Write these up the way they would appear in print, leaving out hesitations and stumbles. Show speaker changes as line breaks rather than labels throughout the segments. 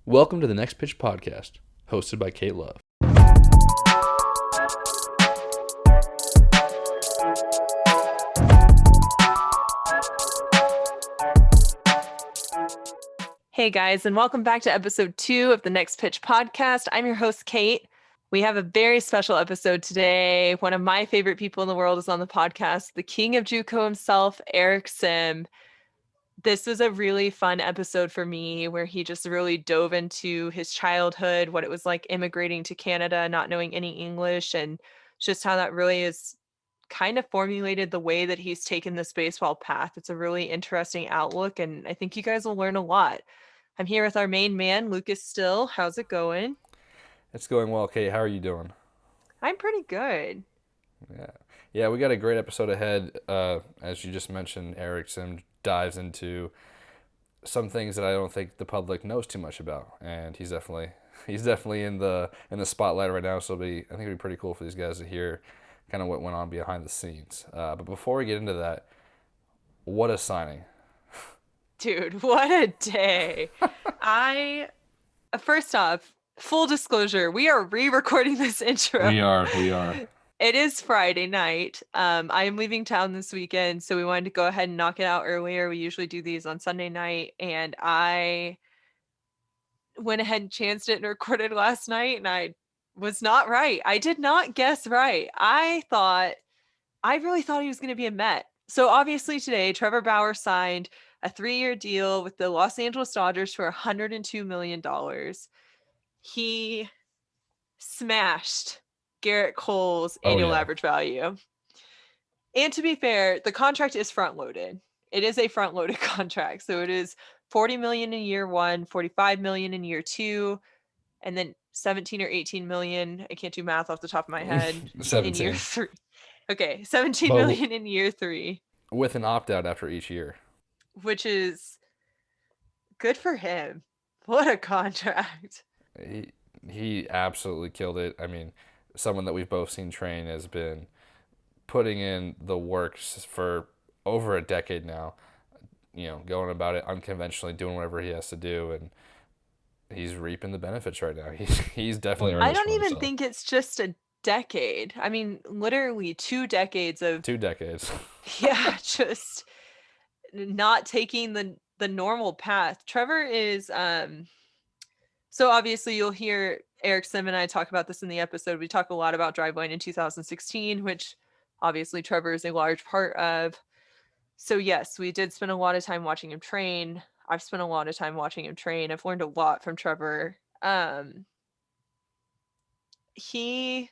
Welcome to the Next Pitch Podcast, hosted by Kate Love.
Hey guys, and welcome back to episode 2 of the Next Pitch Podcast. I'm your host, Kate. We have a very special episode today. One of my favorite people in the world is on the podcast, the King of JUCO himself, Eric Sim. This was a really fun episode for me where he just really dove into his childhood, what it was like immigrating to Canada, not knowing any English, and just how that really is kind of formulated the way that he's taken this baseball path. It's a really interesting outlook, and I think you guys will learn a lot. I'm here with our main man, Lucas Still. How's it going?
It's going well, Kate. How are you doing?
I'm pretty good.
Yeah, we got a great episode ahead. As you just mentioned, Eric Sim dives into some things that I don't think the public knows too much about, and he's definitely in the spotlight right now. So I think it'd be pretty cool for these guys to hear kind of what went on behind the scenes. But before we get into that, what a signing!
Dude, what a day. First off, full disclosure, we are re-recording this intro.
We are.
It is Friday night. I am leaving town this weekend, so we wanted to go ahead and knock it out earlier. We usually do these on Sunday night, and I went ahead and chanced it and recorded last night, and I was not right. I did not guess right. I really thought he was going to be a Met. So obviously today, Trevor Bauer signed a 3-year deal with the Los Angeles Dodgers for $102 million. He smashed Garrett Cole's annual average value. And to be fair, the contract is front-loaded. It is a front-loaded contract. So it is $40 million in year 1, $45 million in year 2, and then 17 or 18 million. I can't do math off the top of my head.
17.
In year 3. Okay, 17 million in year 3.
With an opt-out after each year.
Which is good for him. What a contract.
He absolutely killed it. I mean, someone that we've both seen train has been putting in the works for over a decade now, going about it unconventionally, doing whatever he has to do, and he's reaping the benefits right now. He's definitely earned
I
this
don't
for
even
himself.
think it's just a decade. I mean, literally 2 decades of
2 decades.
yeah, just not taking the normal path. Trevor is so obviously you'll hear Eric Sim and I talk about this in the episode. We talk a lot about Driveline in 2016, which obviously Trevor is a large part of. So yes, we did spend a lot of time watching him train. I've spent a lot of time watching him train. I've learned a lot from Trevor. He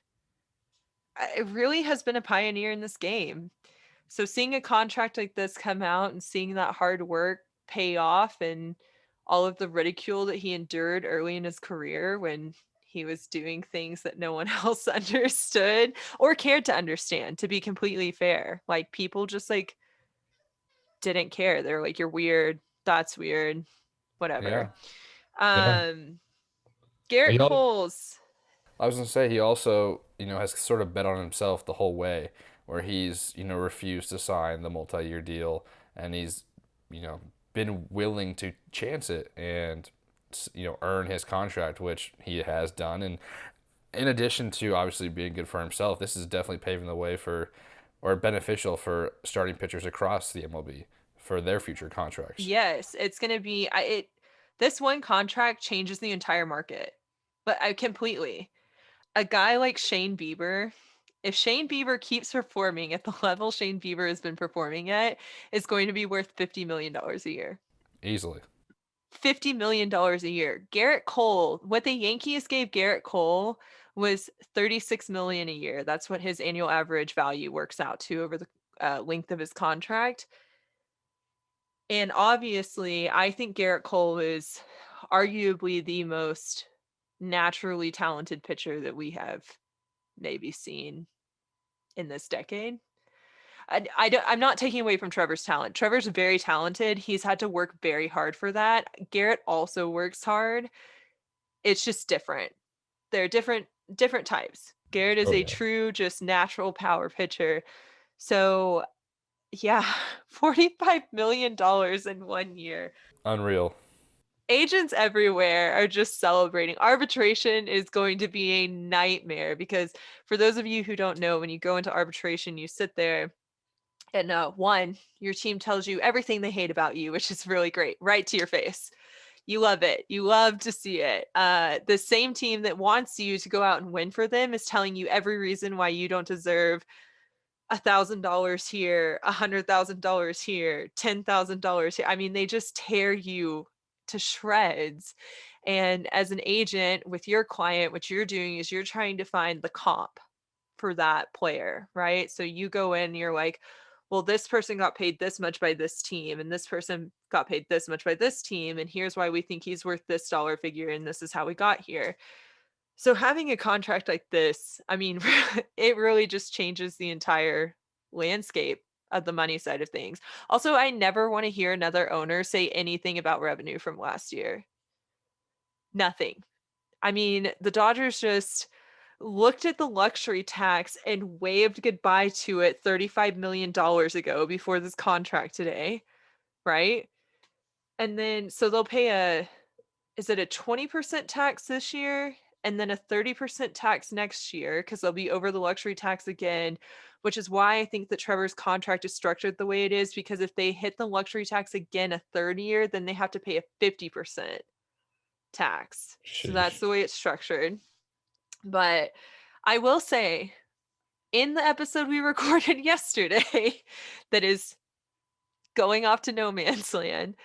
really has been a pioneer in this game. So seeing a contract like this come out and seeing that hard work pay off and all of the ridicule that he endured early in his career when he was doing things that no one else understood or cared to understand, to be completely fair. Like, people just didn't care. They're like, you're weird. That's weird. Whatever.
Yeah.
Garrett Cole's.
I was going to say, he also, has sort of bet on himself the whole way, where he's, refused to sign the multi-year deal, and he's, been willing to chance it and, earn his contract, which he has done. And in addition to obviously being good for himself, this is definitely paving the way or beneficial for starting pitchers across the MLB for their future contracts.
Yes, it's going to be, this one contract changes the entire market, but completely. A guy like Shane Bieber, if Shane Bieber keeps performing at the level Shane Bieber has been performing at, is going to be worth $50 million a year.
Easily.
$50 million a year. Garrett Cole, what the Yankees gave Garrett Cole was $36 million a year. That's what his annual average value works out to over the length of his contract. And obviously, I think Garrett Cole is arguably the most naturally talented pitcher that we have maybe seen in this decade. I'm not taking away from Trevor's talent. Trevor's very talented. He's had to work very hard for that. Garrett also works hard. It's just different. They're different types. Garrett is a true, just natural power pitcher. So yeah, $45 million in 1 year.
Unreal.
Agents everywhere are just celebrating. Arbitration is going to be a nightmare because for those of you who don't know, when you go into arbitration, you sit there and one, your team tells you everything they hate about you, which is really great, right to your face. You love it. You love to see it. The same team that wants you to go out and win for them is telling you every reason why you don't deserve $1,000 here, $100,000 here, $10,000 here. I mean, they just tear you to shreds. And as an agent with your client, what you're doing is you're trying to find the comp for that player, right? So you go in and you're like, well, this person got paid this much by this team, and this person got paid this much by this team, and here's why we think he's worth this dollar figure, and this is how we got here. So having a contract like this, I mean, it really just changes the entire landscape of the money side of things. Also, I never want to hear another owner say anything about revenue from last year. Nothing. I mean, the Dodgers just looked at the luxury tax and waved goodbye to it $35 million ago before this contract today, right? And then so they'll pay a is it a 20% tax this year and then a 30% tax next year because they'll be over the luxury tax again, which is why I think that Trevor's contract is structured the way it is because if they hit the luxury tax again a third year, then they have to pay a 50% tax. So that's
Sheesh.
the way it's structured. But I will say in the episode we recorded yesterday that is going off to no man's land,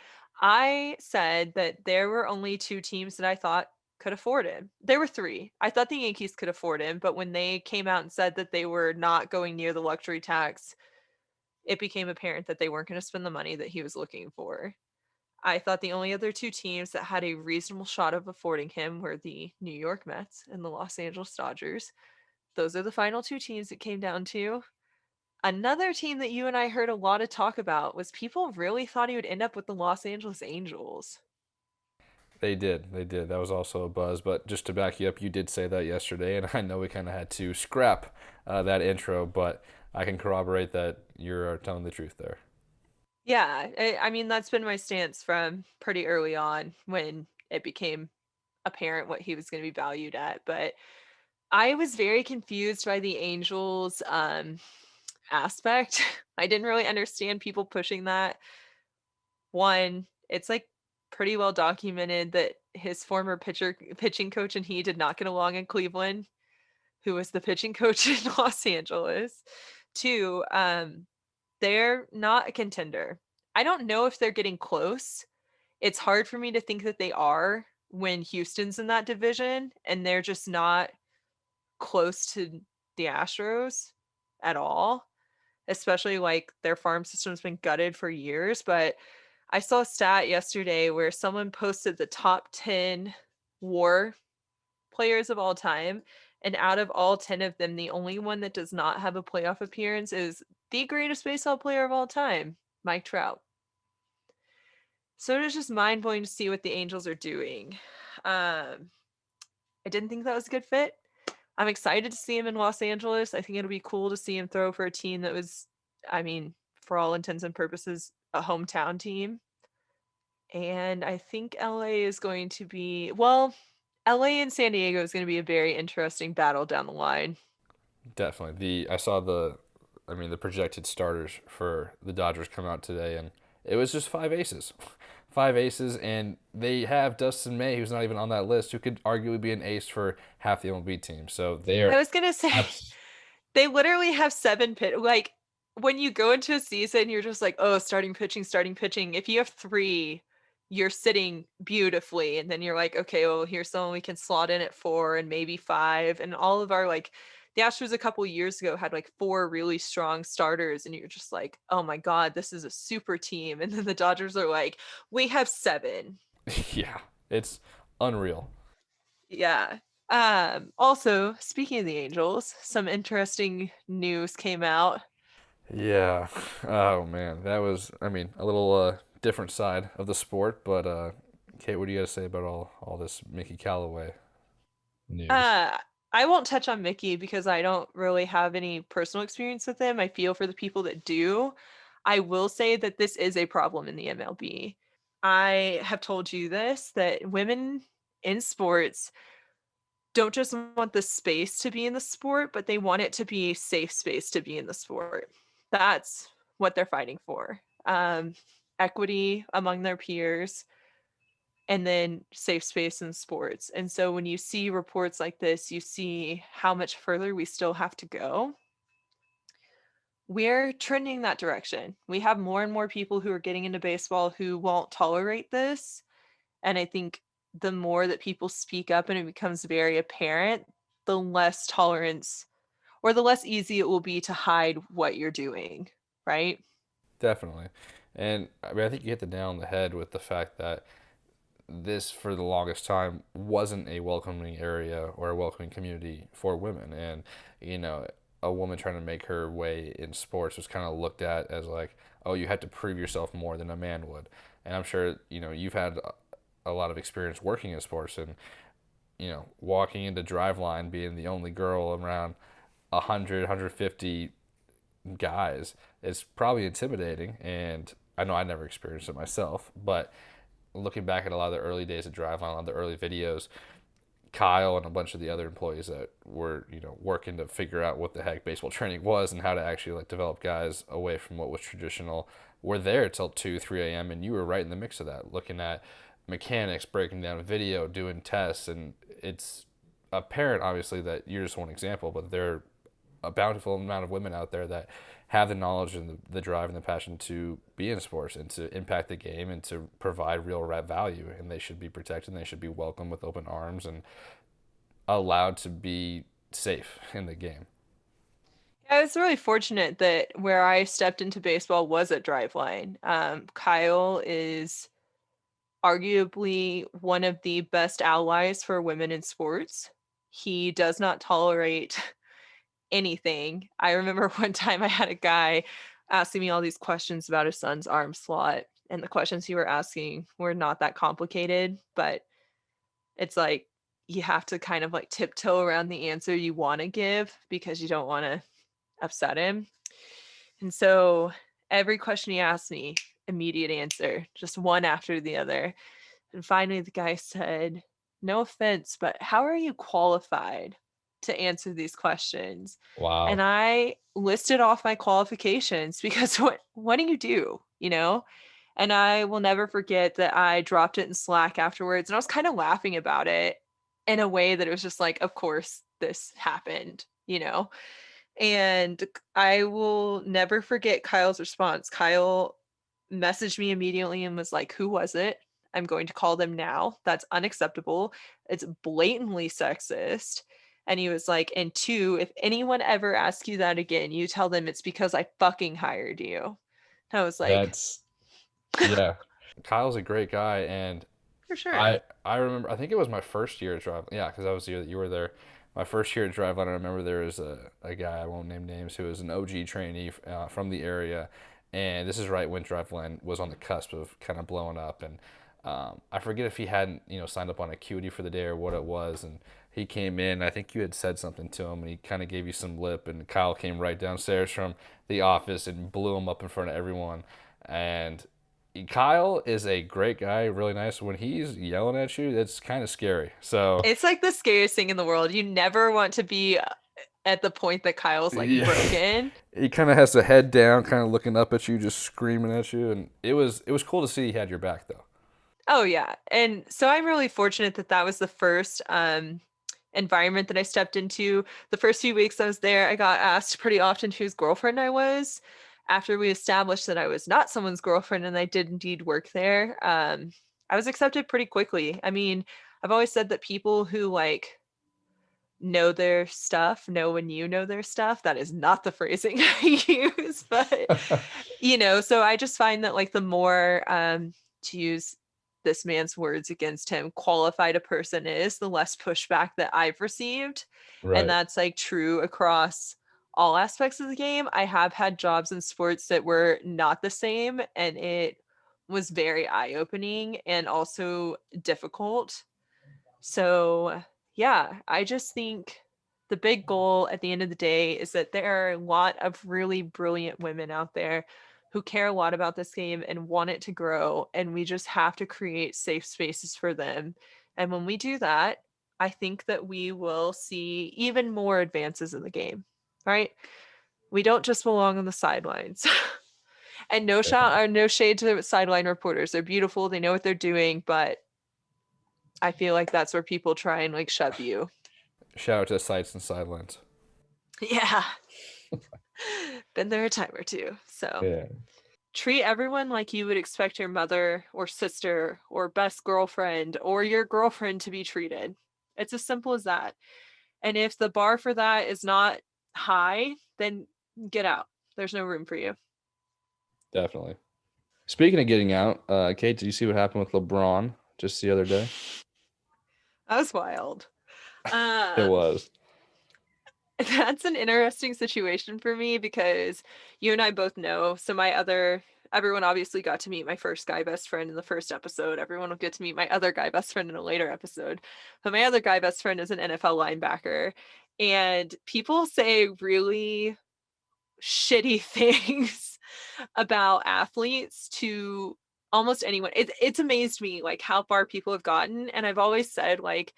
I said that there were only two teams that I thought could afford him. There were three. I thought the Yankees could afford him, but when they came out and said that they were not going near the luxury tax, it became apparent that they weren't going to spend the money that he was looking for. I thought the only other two teams that had a reasonable shot of affording him were the New York Mets and the Los Angeles Dodgers. Those are the final two teams it came down to. Another team that you and I heard a lot of talk about was people really thought he would end up with the Los Angeles Angels.
They did. They did. That was also a buzz. But just to back you up, you did say that yesterday, and I know we kind of had to scrap that intro, but I can corroborate that you're telling the truth there.
Yeah, I mean, that's been my stance from pretty early on when it became apparent what he was going to be valued at. But I was very confused by the Angels aspect. I didn't really understand people pushing that. One, it's like pretty well documented that his former pitching coach and he did not get along in Cleveland, who was the pitching coach in Los Angeles. Two, they're not a contender. I don't know if they're getting close. It's hard for me to think that they are when Houston's in that division and they're just not close to the Astros at all, especially like their farm system's been gutted for years. But I saw a stat yesterday where someone posted the top 10 war players of all time. And out of all 10 of them, the only one that does not have a playoff appearance is the greatest baseball player of all time, Mike Trout. So it is just mind blowing to see what the Angels are doing. I didn't think that was a good fit. I'm excited to see him in Los Angeles. I think it'll be cool to see him throw for a team that was, I mean, for all intents and purposes, a hometown team. And I think LA is going to be, well, LA and San Diego is going to be a very interesting battle down the line.
Definitely. I saw the projected starters for the Dodgers come out today, and it was just five aces, five aces, and they have Dustin May, who's not even on that list, who could arguably be an ace for half the MLB team. So they
I
are
was going to say,
abs-
they literally have seven pit. Like, when you go into a season, you're just like, oh, starting pitching, starting pitching. If you have three, you're sitting beautifully. And then you're like, okay, well, here's someone we can slot in at four and maybe five. And all of our, like, the Astros a couple years ago had like four really strong starters. And you're just like, oh my God, this is a super team. And then the Dodgers are like, we have seven.
yeah, it's unreal.
Yeah. Also, speaking of the Angels, some interesting news came out.
Yeah. Oh man, that was a little different side of the sport, but Kate, what do you got to say about all this Mickey Callaway news?
Uh, I won't touch on Mickey because I don't really have any personal experience with him. I feel for the people that do. I will say that this is a problem in the MLB. I have told you this, that women in sports don't just want the space to be in the sport, but they want it to be a safe space to be in the sport. That's what they're fighting for. Equity among their peers, and then safe space in sports. And so when you see reports like this, you see how much further we still have to go. We're trending that direction. We have more and more people who are getting into baseball who won't tolerate this. And I think the more that people speak up and it becomes very apparent, the less tolerance or the less easy it will be to hide what you're doing, right?
Definitely. And I mean, I think you hit the nail on the head with the fact that this, for the longest time, wasn't a welcoming area or a welcoming community for women. And, you know, a woman trying to make her way in sports was kind of looked at as like, oh, you had to prove yourself more than a man would. And I'm sure, you know, you've had a lot of experience working in sports and, you know, walking into drive line being the only girl around 100, 150 guys is probably intimidating. And I know I never experienced it myself, but looking back at a lot of the early days of Driveline, a lot of the early videos, Kyle and a bunch of the other employees that were, you know, working to figure out what the heck baseball training was and how to actually like develop guys away from what was traditional were there till 2, 3 a.m. and you were right in the mix of that, looking at mechanics, breaking down video, doing tests, and it's apparent obviously that you're just one example, but there are a bountiful amount of women out there that have the knowledge and the drive and the passion to be in sports and to impact the game and to provide real value. And they should be protected. And they should be welcomed with open arms and allowed to be safe in the game.
I was really fortunate that where I stepped into baseball was at Driveline. Kyle is arguably one of the best allies for women in sports. He does not tolerate anything. I remember one time I had a guy asking me all these questions about his son's arm slot, and the questions he were asking were not that complicated, but it's like you have to kind of like tiptoe around the answer you want to give because you don't want to upset him. And so every question he asked me, immediate answer, just one after the other. And finally, the guy said, "No offense, but how are you qualified to answer these questions?" And
Wow.
I listed off my qualifications because what do you do, you know? And I will never forget that I dropped it in Slack afterwards and I was kind of laughing about it in a way that it was just like, of course this happened, you know? And I will never forget Kyle's response. Kyle messaged me immediately and was like, "Who was it? I'm going to call them now. That's unacceptable. It's blatantly sexist." And he was like, "And two, if anyone ever asks you that again, you tell them it's because I fucking hired you." And I was like,
That's, yeah. Kyle's a great guy. And
"For sure."
I remember, I think it was my first year at Drive. Yeah, because that was the year that you were there. My first year at Driveline, I remember there was a guy, I won't name names, who was an OG trainee from the area. And this is right when Driveline was on the cusp of kind of blowing up. And I forget if he hadn't, you know, signed up on Acuity for the day or what it was. And he came in, I think you had said something to him, and he kind of gave you some lip. And Kyle came right downstairs from the office and blew him up in front of everyone. And Kyle is a great guy, really nice. When he's yelling at you, that's kind of scary. So,
It's like the scariest thing in the world. You never want to be at the point that Kyle's like
yeah,
broken.
he kind of has the head down, kind of looking up at you, just screaming at you, and it was cool to see he had your back though.
Oh, yeah, and so I'm really fortunate that that was the first, environment that I stepped into. The first few weeks I was there, I got asked pretty often whose girlfriend I was. After we established that I was not someone's girlfriend and I did indeed work there, I was accepted pretty quickly. I mean, I've always said that people who, like, know their stuff know when you know their stuff. That is not the phrasing I use, but so I just find that like the more to use this man's words against him, qualified a person is, the less pushback that I've received. And
Right.
that's like true across all aspects of the game. I have had jobs in sports that were not the same, and it was very eye-opening and also difficult. So, yeah, I just think the big goal at the end of the day is that there are a lot of really brilliant women out there who care a lot about this game and want it to grow, and we just have to create safe spaces for them. And when we do that, I think that we will see even more advances in the game, right? We don't just belong on the sidelines. And no shot or no shade to sideline reporters. They're beautiful, they know what they're doing, but I feel like that's where people try and like shove you.
Shout out to Sights and Sidelines.
Yeah. Been there a time or two. So
Yeah.
treat everyone like you would expect your mother or sister or best girlfriend or your girlfriend to be treated. It's as simple as that. And if the bar for that is not high, then get out. There's no room for you.
Definitely. Speaking of getting out, Kate, did you see what happened with LeBron just the other day?
That was wild.
It
Um,
was.
that's an interesting situation for me because you and I both know. So everyone obviously got to meet my first guy best friend in the first episode. Everyone will get to meet my other guy best friend in a later episode. But my other guy best friend is an NFL linebacker. And people say really shitty things about athletes to almost anyone. It's amazed me like how far people have gotten. And I've always said, like,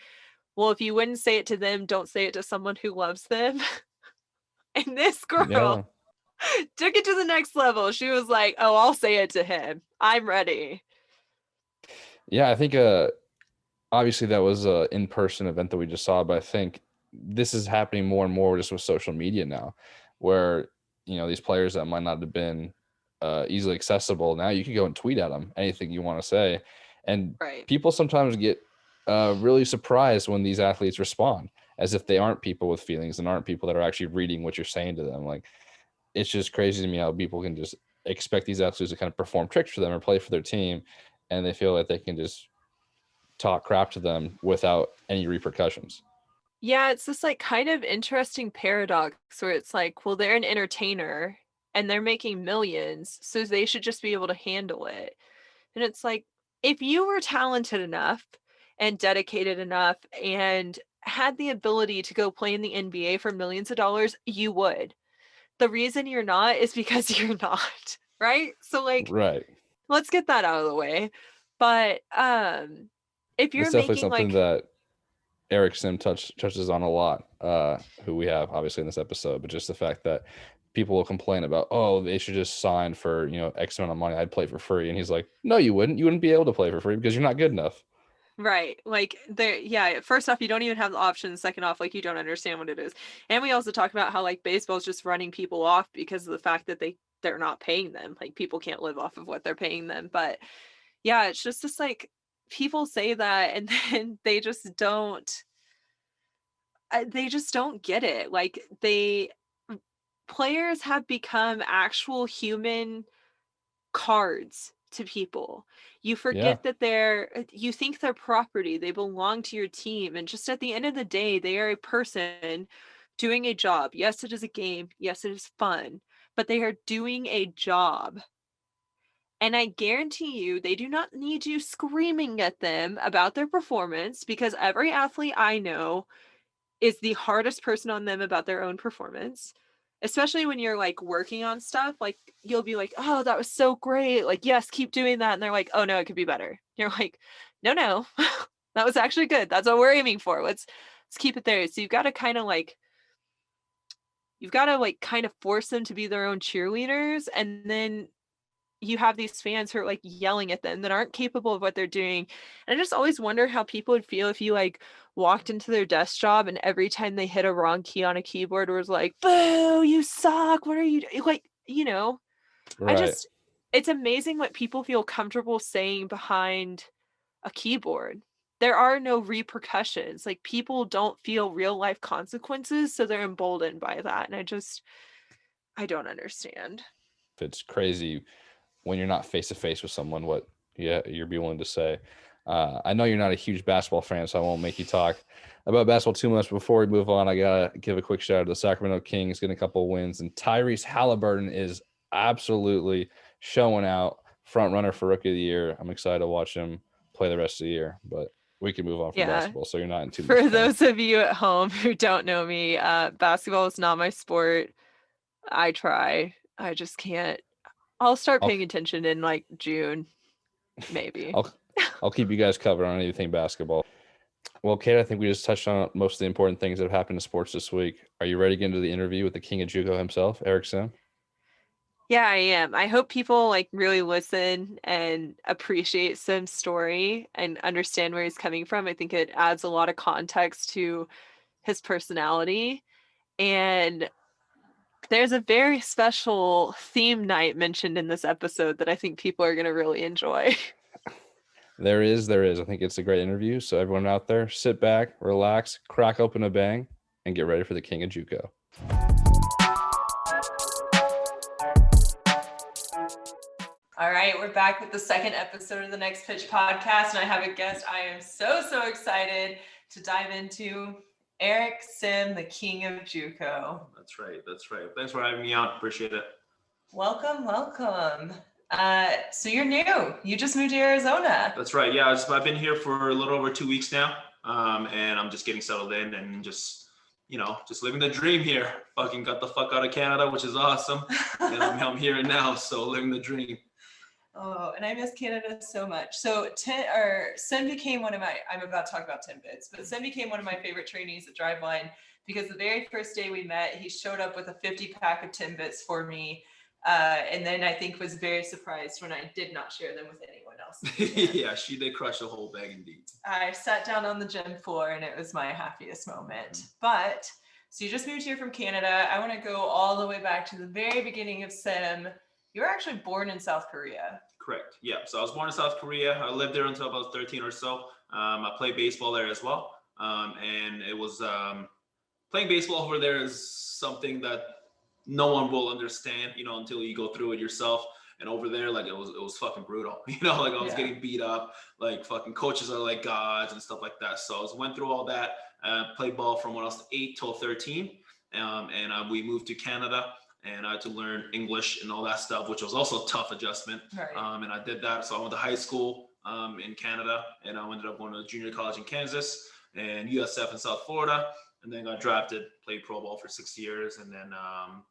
well, if you wouldn't say it to them, don't say it to someone who loves them. And this girl
Yeah.
took it to the next level. She was like, "Oh, I'll say it to him. I'm ready."
Yeah, I think obviously that was a in-person event that we just saw, but I think this is happening more and more just with social media now, where these players that might not have been easily accessible, now you can go and tweet at them anything you want to say, and
Right.
people sometimes get really surprised when these athletes respond as if they aren't people with feelings and aren't people that are actually reading what you're saying to them. Like, it's just crazy to me how people can just expect these athletes to kind of perform tricks for them or play for their team, and they feel like they can just talk crap to them without any repercussions.
Yeah, it's this like kind of interesting paradox where it's like, well, they're an entertainer and they're making millions, so they should just be able to handle it. And it's like, if you were talented enough and dedicated enough and had the ability to go play in the NBA for millions of dollars, you would. The reason you're not is because you're not, right? So like
Right.
let's get that out of the way. But if
That's
you're
definitely
making
something
like
that Eric Sim touches on a lot, who we have obviously in this episode, but just the fact that people will complain about, oh, they should just sign for, X amount of money. I'd play for free. And he's like, no, you wouldn't. You wouldn't be able to play for free because you're not good enough.
right, like there yeah, first off, you don't even have the option. Second off, like you don't understand what it is. And we also talk about how like baseball's just running people off because of the fact that they're not paying them. Like people can't live off of what they're paying them. But yeah, it's just this like people say that and then they just don't get it. Like players have become actual human cards to people. You
Yeah.
forget that you think they're property, they belong to your team, and just at the end of the day, they are a person doing a job. Yes, it is a game. Yes, it is fun, but they are doing a job. And I guarantee you, they do not need you screaming at them about their performance because every athlete I know is the hardest person on them about their own performance. Especially when you're like working on stuff, like you'll be like, "Oh, that was so great. Like, yes, keep doing that." And they're like, "Oh no, it could be better." You're like, "No, no. That was actually good. That's what we're aiming for. Let's keep it there." So you've got to like kind of force them to be their own cheerleaders, and then you have these fans who are like yelling at them that aren't capable of what they're doing. And I just always wonder how people would feel if you like walked into their desk job and every time they hit a wrong key on a keyboard was like, "Boo, you suck. What are you doing?" Like, I
Right.
just it's amazing what people feel comfortable saying behind a keyboard. There are no repercussions. Like people don't feel real life consequences, so they're emboldened by that. And I don't understand.
It's crazy when you're not face to face with someone what you're be willing to say. I know you're not a huge basketball fan, so I won't make you talk about basketball too much. Before we move on, I gotta give a quick shout out to the Sacramento Kings getting a couple of wins, and Tyrese Halliburton is absolutely showing out, front runner for Rookie of the Year. I'm excited to watch him play the rest of the year, but we can move on from
Yeah.
basketball, so you're not in too much
For
pain.
those of you at home who don't know me, basketball is not my sport. I try. I just can't. I'll start
I'll
paying attention in like June, maybe.
I'll I'll keep you guys covered on anything basketball. Well, Kate, I think we just touched on most of the important things that have happened in sports this week. Are you ready to get into the interview with the King of JUCO himself, Eric Sim?
Yeah, I am. I hope people like really listen and appreciate Sim's story and understand where he's coming from. I think it adds a lot of context to his personality. And there's a very special theme night mentioned in this episode that I think people are going to really enjoy.
There is. I think it's a great interview. So everyone out there, sit back, relax, crack open a bang, and get ready for the King of JUCO.
All right, we're back with the second episode of the Next Pitch podcast, and I have a guest I am so excited to dive into. Eric Sim, the King of JUCO.
That's right. Thanks for having me on. Appreciate it.
Welcome. So you're new. You just moved to Arizona.
That's right. Yeah, I've been here for a little over 2 weeks now, and I'm just getting settled in and just living the dream here. Fucking got the fuck out of Canada, which is awesome. And I'm here now, so living the dream.
Oh, and I miss Canada so much. So Sim became one of my, I'm about to talk about Timbits, but Sim became one of my favorite trainees at Driveline because the very first day we met, he showed up with a 50-pack of Timbits for me. And then I think was very surprised when I did not share them with anyone else.
Yeah, she did crush a whole bag indeed.
I sat down on the gym floor and it was my happiest moment. But, so you just moved here from Canada. I want to go all the way back to the very beginning of Sim. You were actually born in South Korea.
Correct. Yeah. So I was born in South Korea. I lived there until I was 13 or so. I played baseball there as well. And it was playing baseball over there is something that no one will understand, until you go through it yourself. And over there, like it was fucking brutal. Like I was getting beat up. Like fucking coaches are like gods and stuff like that. So I went through all that. Played ball from when I was 8 till 13. And we moved to Canada. And I had to learn English and all that stuff, which was also a tough adjustment.
Right.
And I did that. So I went to high school in Canada, and I ended up going to junior college in Kansas and USF in South Florida. And then got drafted, played pro ball for 6 years. And then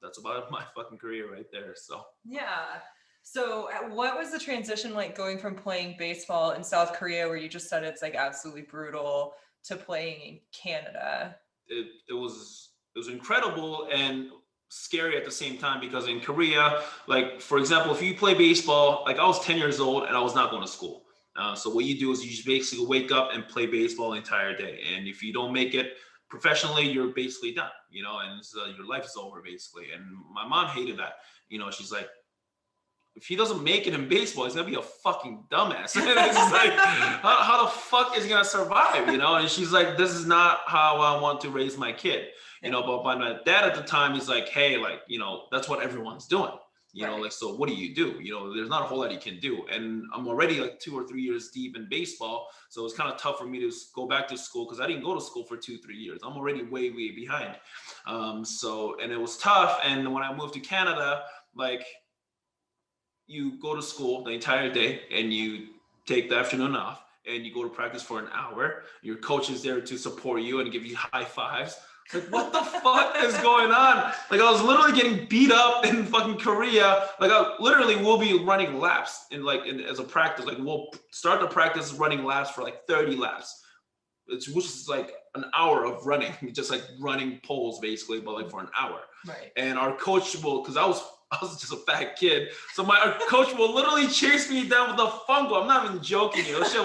that's about my fucking career right there. So
yeah. So what was the transition like going from playing baseball in South Korea, where you just said it's like absolutely brutal, to playing in Canada?
It was incredible and scary at the same time, because in Korea, like for example, if you play baseball, like I was 10 years old and I was not going to school. So what you do is you just basically wake up and play baseball the entire day. And if you don't make it professionally, you're basically done, and your life is over basically. And my mom hated that. She's like, if he doesn't make it in baseball, he's gonna be a fucking dumbass. And it's just like, how the fuck is he gonna survive? And she's like, this is not how I want to raise my kid. But my dad at the time, he's like, hey, like, that's what everyone's doing.
Right.
Like, so what do you do? There's not a whole lot you can do. And I'm already like 2 or 3 years deep in baseball. So it's kind of tough for me to go back to school, because I didn't go to school for 2-3 years. I'm already way behind. And it was tough. And when I moved to Canada, like, you go to school the entire day and you take the afternoon off and you go to practice for an hour. Your coach is there to support you and give you high fives. Like, what the fuck is going on? Like, I was literally getting beat up in fucking Korea. Like, I literally will be running laps as a practice. Like, we'll start the practice running laps for like 30 laps. Which is like an hour of running, just like running poles basically, but like for an hour.
Right.
And our coach will, because I was just a fat kid, so our coach will literally chase me down with a fungo. I'm not even joking, shit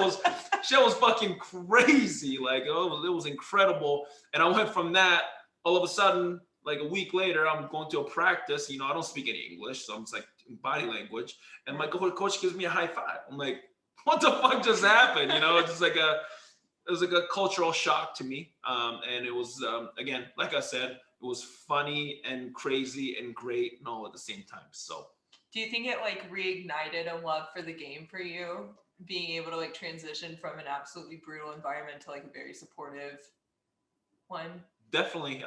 was fucking crazy. Like it was incredible. And I went from that, all of a sudden, like a week later, I'm going to a practice. I don't speak any English, so I'm just like body language. And my coach gives me a high five. I'm like, what the fuck just happened? It's just like it was like a cultural shock to me. And it was, again, like I said, it was funny and crazy and great and all at the same time. So
do you think it like reignited a love for the game for you, being able to like transition from an absolutely brutal environment to like a very supportive one?
Definitely.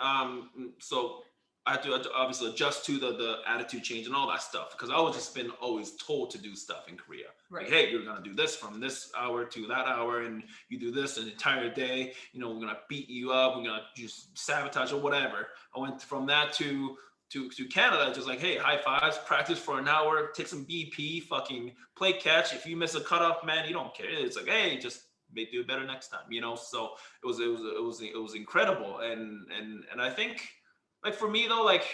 So I had to obviously adjust to the attitude change and all that stuff, because I was just been always told to do stuff in Korea.
Right.
Like, hey, you're gonna do this from this hour to that hour, and you do this an entire day. We're gonna beat you up. We're gonna just sabotage or whatever. I went from that to to Canada, just like, hey, high fives, practice for an hour, take some BP, fucking play catch. If you miss a cutoff, man, you don't care. It's like, hey, just do it better next time, you know. So it was incredible, and I think, like, for me though, like,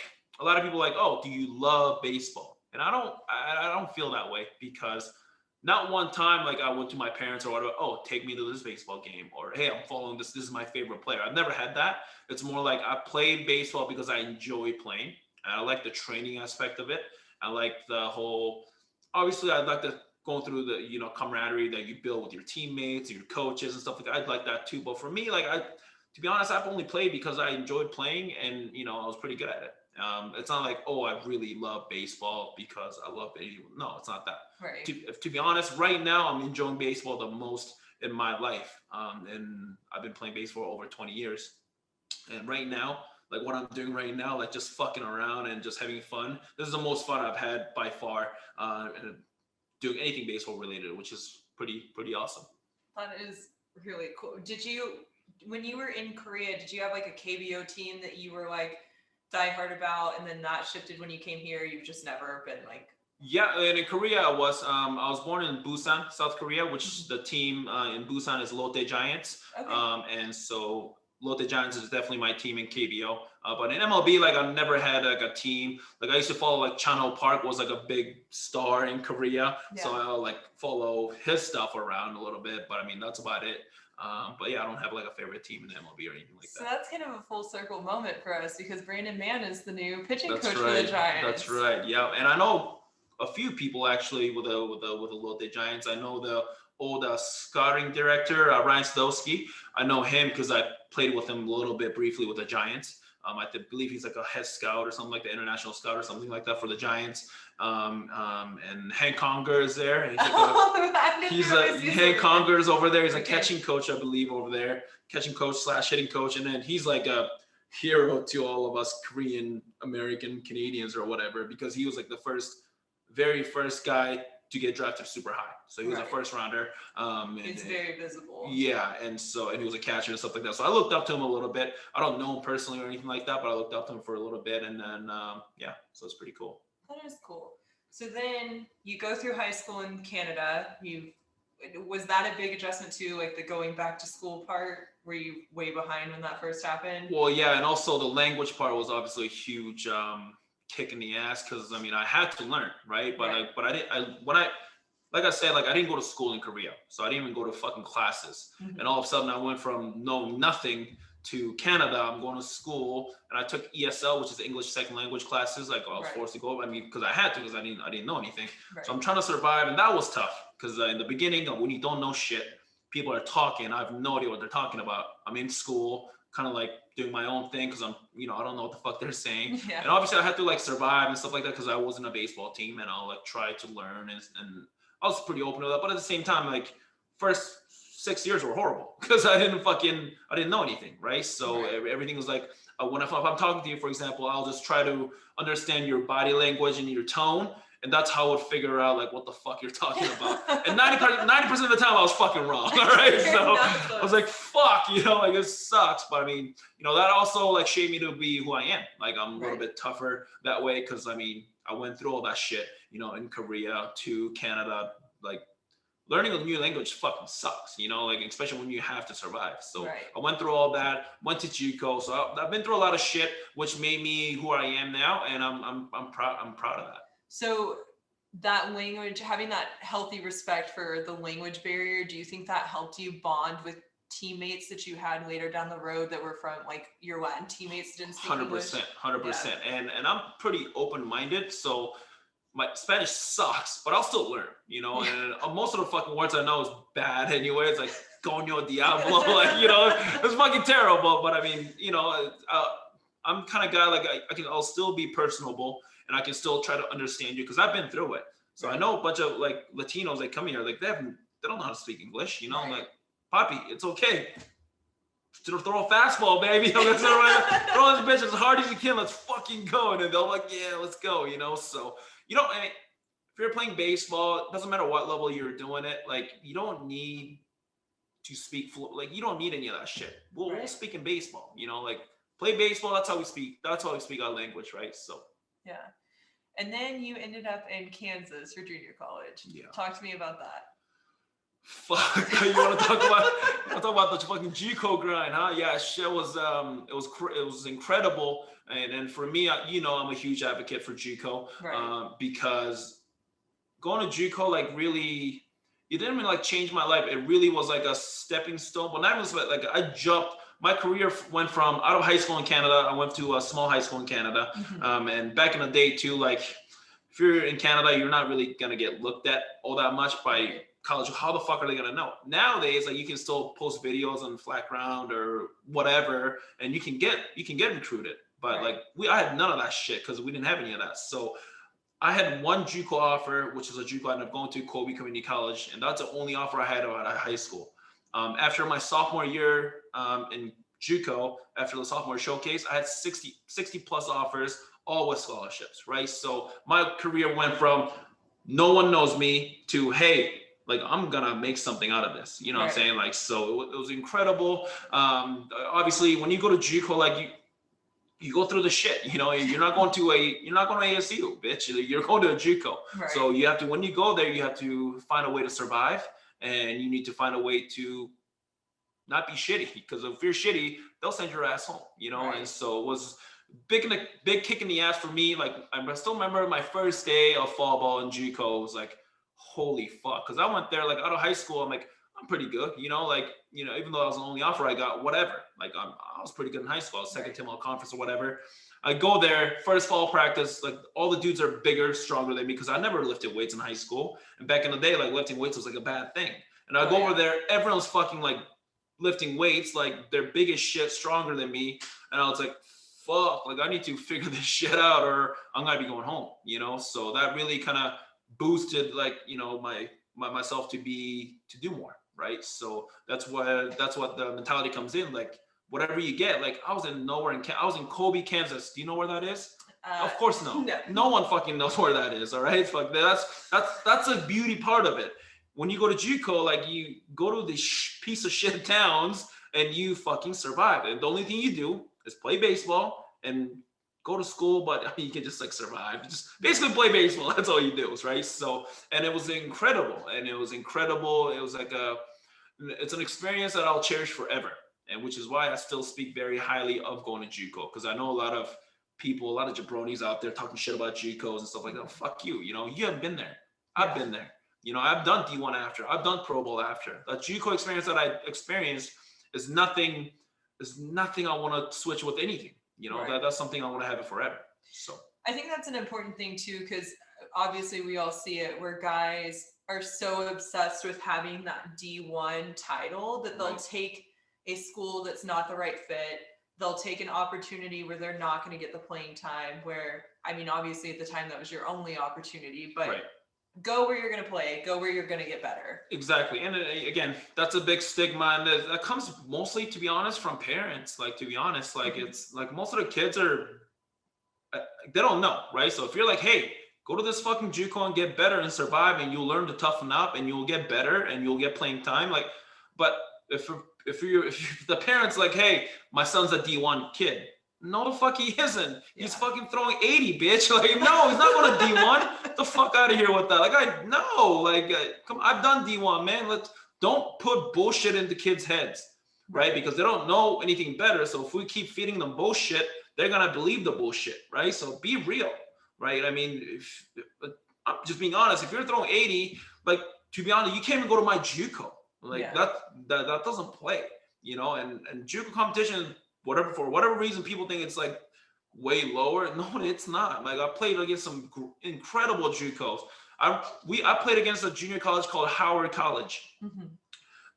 a lot of people like, oh, do you love baseball? And I don't feel that way, because not one time like I went to my parents or whatever, oh, take me to this baseball game, or hey, I'm following this is my favorite player. I've never had that. It's more like I played baseball because I enjoy playing, and I like the training aspect of it. I like the whole, obviously I like the going through the, camaraderie that you build with your teammates, your coaches and stuff like that. I'd like that too. But for me, like, to be honest, I've only played because I enjoyed playing, and I was pretty good at it. It's not like, oh, I really love baseball because I love it. No, it's not that.
Right.
To be honest, right now I'm enjoying baseball the most in my life, and I've been playing baseball over 20 years. And right now, like what I'm doing right now, like just fucking around and just having fun. This is the most fun I've had by far, doing anything baseball related, which is pretty awesome.
That is really cool. When you were in Korea, did you have like a KBO team that you were like die hard about, and then that shifted when you came here? You've just never been like.
Yeah, and in Korea, I was born in Busan, South Korea, which the team in Busan is Lotte Giants.
Okay.
And so Lotte Giants is definitely my team in KBO. But in MLB, like I've never had like a team. Like I used to follow, like Chanho Park was like a big star in Korea, so I'll like follow his stuff around a little bit. But I mean, that's about it. But yeah, I don't have like a favorite team in MLB or anything like that.
So that's kind of a full circle moment for us, because Brandon Mann is the new pitching
That's
coach
right.
for the Giants.
That's right. Yeah, and I know a few people actually with the Lotte Giants. I know the old scouting director, Ryan Stosky. I know him because I played with him a little bit briefly with the Giants. I believe he's like a head scout or something, like the international scout or something like that for the Giants. And Hank Conger is there. Hank Conger is over there. He's a catching coach, I believe, over there. Catching coach / hitting coach. And then he's like a hero to all of us Korean American Canadians or whatever, because he was like the very first guy to get drafted super high. So he was a first rounder.
He's very visible.
Yeah, and he was a catcher and stuff like that. So I looked up to him a little bit. I don't know him personally or anything like that, but I looked up to him for a little bit, and then so it's pretty cool.
That is cool. So then you go through high school in Canada. Was that a big adjustment too, like the going back to school part? Were you way behind when that first happened?
Well, yeah, and also the language part was obviously a huge kick in the ass, because I mean I had to learn, right? But I didn't. Like I said, like I didn't go to school in Korea, so I didn't even go to fucking classes. Mm-hmm. And all of a sudden, I went from knowing nothing to Canada. I'm going to school, and I took ESL, which is English second language classes. Like I was forced to go. I mean, because I had to, because I didn't know anything. Right. So I'm trying to survive, and that was tough, because in the beginning, when you don't know shit, people are talking. I have no idea what they're talking about. I'm in school, kind of like doing my own thing, because I don't know what the fuck they're saying. Yeah. And obviously, I had to like survive and stuff like that, because I wasn't a baseball team, and I'll like try to learn and I was pretty open to that. But at the same time, like first 6 years were horrible, because I didn't know anything, right? So everything was like, if I'm talking to you, for example, I'll just try to understand your body language and your tone. And that's how I would figure out like what the fuck you're talking about. And 90% of the time I was fucking wrong. All right. So I was like, fuck, like this sucks. But I mean, that also like shaped me to be who I am. Like I'm a little bit tougher that way, because I mean, I went through all that shit, in Korea to Canada. Like learning a new language fucking sucks, like especially when you have to survive. So I went through all that, went to JUCO. So I've been through a lot of shit, which made me who I am now, and I'm proud of that.
So that language, having that healthy respect for the language barrier, do you think that helped you bond with teammates that you had later down the road that were from like your Latin teammates that didn't speak English?
100%. And I'm pretty open-minded, so my Spanish sucks, but I'll still learn, and most of the fucking words I know is bad anyway. It's like coño diablo, like, it's fucking terrible. But I mean, I'm kind of guy like I'll still be personable, and I can still try to understand you, because I've been through it. So I know a bunch of like Latinos that come here, like they don't know how to speak English, I'm like, Papi, it's okay. Throw a fastball, baby. Throw this bitch as hard as you can. Let's fucking go. And then they'll like, yeah, let's go. So, I mean, if you're playing baseball, it doesn't matter what level you're doing it. Like, you don't need to speak like you don't need any of that shit. We'll speak in baseball. Like play baseball. That's how we speak. That's how we speak our language, right? So
Yeah. And then you ended up in Kansas for junior college.
Yeah.
Talk to me about that.
fuck, you want to talk about the fucking JUCO grind, huh? Yeah, shit was it was incredible, and for me, I'm a huge advocate for JUCO,
Right.
because going to JUCO like really, it didn't even like change my life. It really was like a stepping stone. But not even like I jumped. My career went from out of high school in Canada. I went to a small high school in Canada, and back in the day too, like if you're in Canada, you're not really gonna get looked at all that much by college. How the fuck are they gonna know? Nowadays, like you can still post videos on Flat Ground or whatever, and you can get recruited. But like I had none of that shit because we didn't have any of that. So I had one JUCO offer, which is a JUCO I ended up going to, Kobe Community College, and that's the only offer I had out of high school. After my sophomore year in JUCO, after the sophomore showcase, I had 60 plus offers, all with scholarships, right? So my career went from no one knows me to, hey, like I'm gonna make something out of this. You know what I'm saying? Like, so it was incredible. Obviously, when you go to JUCO, like you go through the shit, you're not going to ASU, bitch. You're going to a JUCO. Right. So you have to, when you go there, you have to find a way to survive, and you need to find a way to not be shitty, because if you're shitty, they'll send your ass home, Right. And so it was big kick in the ass for me. Like I still remember my first day of fall ball in JUCO was like, holy fuck, because I went there like out of high school. I'm like, I'm pretty good, even though I was the only offer I got, whatever. Like I was pretty good in high school. I was second team all conference or whatever. I go there, first fall practice, like all the dudes are bigger, stronger than me, because I never lifted weights in high school. And back in the day, like lifting weights was like a bad thing. And I go over there, everyone's fucking like lifting weights, like they're big as shit, stronger than me. And I was like, fuck, like I need to figure this shit out or I'm gonna be going home, So that really kind of boosted like, myself to do more. Right. So that's what the mentality comes in. Like whatever you get, like I was in Kobe, Kansas. Do you know where that is? Of course, no. No one fucking knows where that is. All right. It's like that's a beauty part of it. When you go to JUCO, like you go to these piece of shit towns and you fucking survive. And the only thing you do is play baseball and go to school, but you can just like survive. Just basically play baseball. That's all you do, right? So, and it was incredible. It was like it's an experience that I'll cherish forever. And which is why I still speak very highly of going to JUCO, because I know a lot of people, a lot of jabronis out there talking shit about JUCOs and stuff like that. Oh, fuck you. You haven't been there. I've been there. I've done D1 after. I've done Pro Bowl after. The JUCO experience that I experienced is nothing I want to switch with anything. That's something I want to have it forever. So
I think that's an important thing too, because obviously we all see it where guys are so obsessed with having that D1 title that they'll take a school that's not the right fit. They'll take an opportunity where they're not going to get the playing time, where, I mean, obviously at the time that was your only opportunity, but go where you're going to play, go where you're going to get better. Exactly.
And again, that's a big stigma. And that comes mostly, to be honest, from parents. Like, to be honest, like it's like most of the kids they don't know, right? So if you're like, hey, go to this fucking JUCO and get better and survive, and you'll learn to toughen up and you'll get better and you'll get playing time. Like, but if the parents like, hey, my son's a D1 kid. No, the fuck he isn't. He's fucking throwing 80, bitch. Like, no, he's not going to D1. Get the fuck out of here with that. Like, come. I've done D1, man. Don't put bullshit into kids' heads, right? Because they don't know anything better. So if we keep feeding them bullshit, they're gonna believe the bullshit, right? So be real, right? I mean, I'm just being honest. If you're throwing 80, like, to be honest, you can't even go to my JUCO. Like that doesn't play, And JUCO competition, for whatever reason, people think it's like way lower. No, it's not. Like I played against some incredible JUCOs. I played against a junior college called Howard College. Mm-hmm.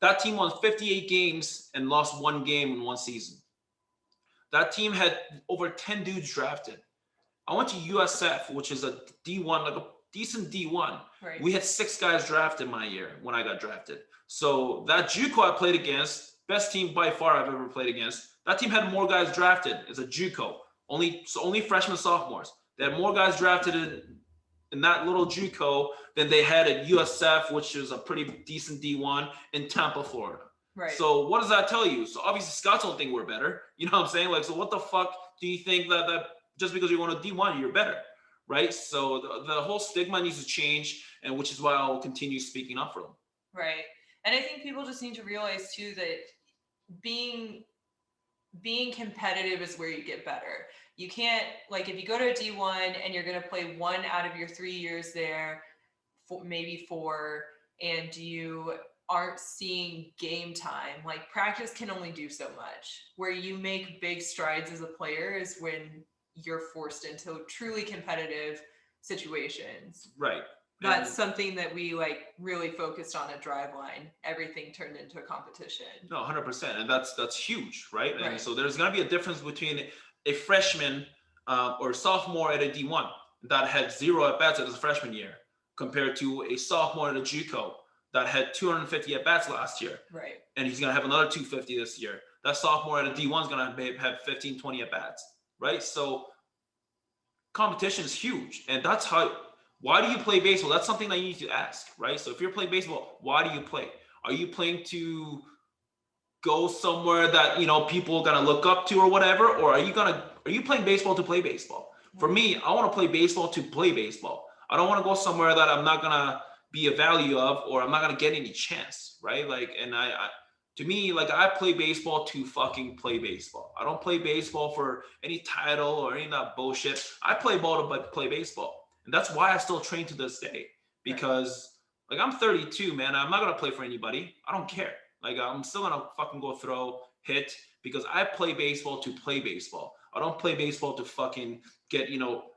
That team won 58 games and lost 1 game in 1 season. That team had over 10 dudes drafted. I went to USF, which is a D1, like a decent D1. Right. We had 6 guys drafted my year when I got drafted. So that JUCO I played against, best team by far I've ever played against. That team had more guys drafted as a JUCO. Only freshmen, sophomores. They had more guys drafted in that little JUCO than they had at USF, which is a pretty decent D1 in Tampa, Florida.
Right.
So what does that tell you? So obviously scouts don't think we're better. You know what I'm saying? Like, so what the fuck do you think that just because you're on a D1, you're better, right? So the whole stigma needs to change, and which is why I'll continue speaking up for them.
Right. And I think people just need to realize too that being competitive is where you get better. You can't, like, if you go to a D1 and you're going to play 1 out of your 3 years there, maybe 4, and you aren't seeing game time, like, practice can only do so much. Where you make big strides as a player is when you're forced into truly competitive situations.
Right.
That's something that we like really focused on at Driveline. Everything turned into a competition.
No, 100%, and that's huge, right?
Right.
And so there's gonna be a difference between a freshman or sophomore at a D1 that had 0 at bats at his freshman year, compared to a sophomore at a JUCO that had 250 at bats last year,
Right.
and he's gonna have another 250 this year. That sophomore at a D1 is gonna have 15, 20 at bats, right? So competition is huge, and that's how. Why do you play baseball? That's something that you need to ask, right? So if you're playing baseball, why do you play? Are you playing to go somewhere that, you know, people are gonna look up to or whatever, or are you playing baseball to play baseball? For me, I want to play baseball to play baseball. I don't want to go somewhere that I'm not gonna be a value of, or I'm not gonna get any chance, right? Like, and to me, like, I play baseball to fucking play baseball. I don't play baseball for any title or any of that bullshit. I play ball to play baseball. And that's why I still train to this day, because like, I'm 32, man. I'm not gonna play for anybody. I don't care. Like, I'm still gonna fucking go throw, hit, because I play baseball to play baseball. I don't play baseball to fucking get, you know,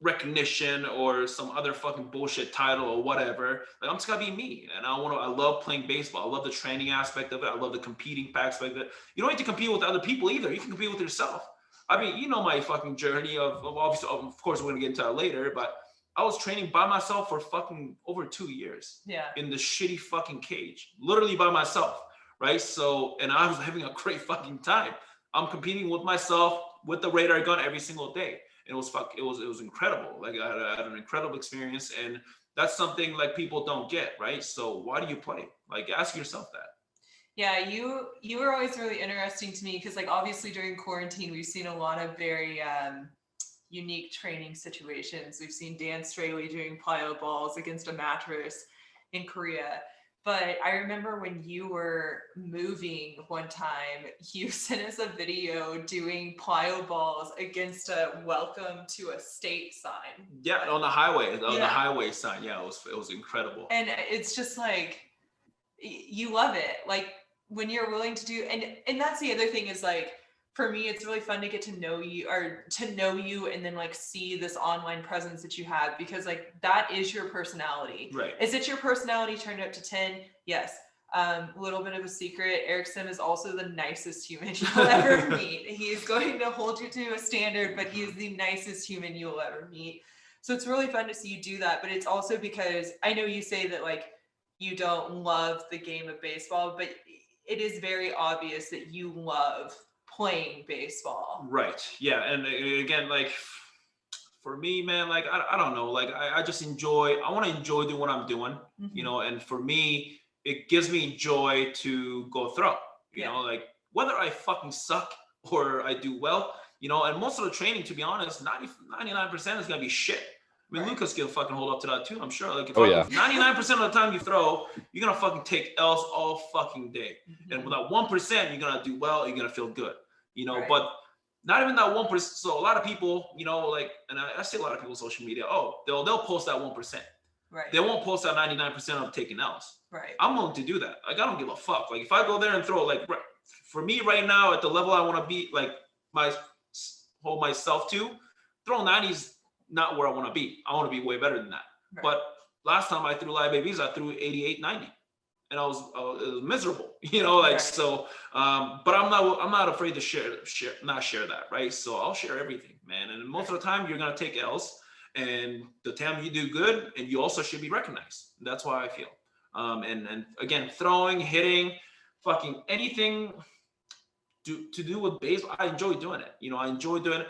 recognition or some other fucking bullshit title or whatever. Like, I'm just gonna be me, and I love playing baseball. I love the training aspect of it. I love the competing aspect of it. You don't need to compete with other people either. You can compete with yourself. I mean, you know, my fucking journey of obviously, of course, we're gonna get into that later, but I was training by myself for fucking over 2 years.
Yeah.
In the shitty fucking cage, literally by myself, right? So, and I was having a great fucking time. I'm competing with myself with the radar gun every single day. And it was incredible. Like, I had an incredible experience, and that's something like people don't get, right? So why do you play? Like, ask yourself that.
Yeah, you were always really interesting to me, because like, obviously during quarantine we've seen a lot of very unique training situations. We've seen Dan Straley doing plyo balls against a mattress in Korea. But I remember when you were moving one time, you sent us a video doing plyo balls against a welcome to a state sign.
Yeah, on the highway, the highway sign. Yeah, it was incredible.
And it's just like, you love it. Like, when you're willing to do, and that's the other thing is, like, for me, it's really fun to get to know you, and then like see this online presence that you have, because like, that is your personality.
Right.
Is it your personality turned up to 10? Yes. A little bit of a secret. Eric Sim is also the nicest human you'll ever meet. He's going to hold you to a standard, but he's the nicest human you'll ever meet. So it's really fun to see you do that. But it's also because I know you say that like, you don't love the game of baseball, but it is very obvious that you love playing baseball.
Right. Yeah. And again, like, for me, man, like, I don't know, like, I just I want to enjoy doing what I'm doing, you know, and for me, it gives me joy to go throw, you know, like, whether I fucking suck or I do well, you know, and most of the training, to be honest, 99% is going to be shit. I mean, Lucas can fucking hold up to that too, I'm sure. Like, if 99% of the time you throw, you're going to fucking take L's all fucking day. And with that 1%, you're going to do well, you're going to feel good, you know, but not even that 1%. So a lot of people, you know, like, and I see a lot of people on social media, they'll post that 1%.
Right.
They won't post that 99% of taking L's.
Right.
I'm willing to do that. Like, I don't give a fuck. Like, if I go there and throw, like, for me right now, at the level I want to be, like, hold myself to, throw 90s not where I want to be. I want to be way better than that. Right. But last time I threw live babies, I threw 88, 90. And it was miserable, you know, like, so, but I'm not afraid to share that, right? So I'll share everything, man. And most of the time you're going to take L's, and the time you do good, and you also should be recognized. That's why I feel. And again, throwing, hitting, fucking anything to do with baseball, I enjoy doing it. You know, I enjoy doing it.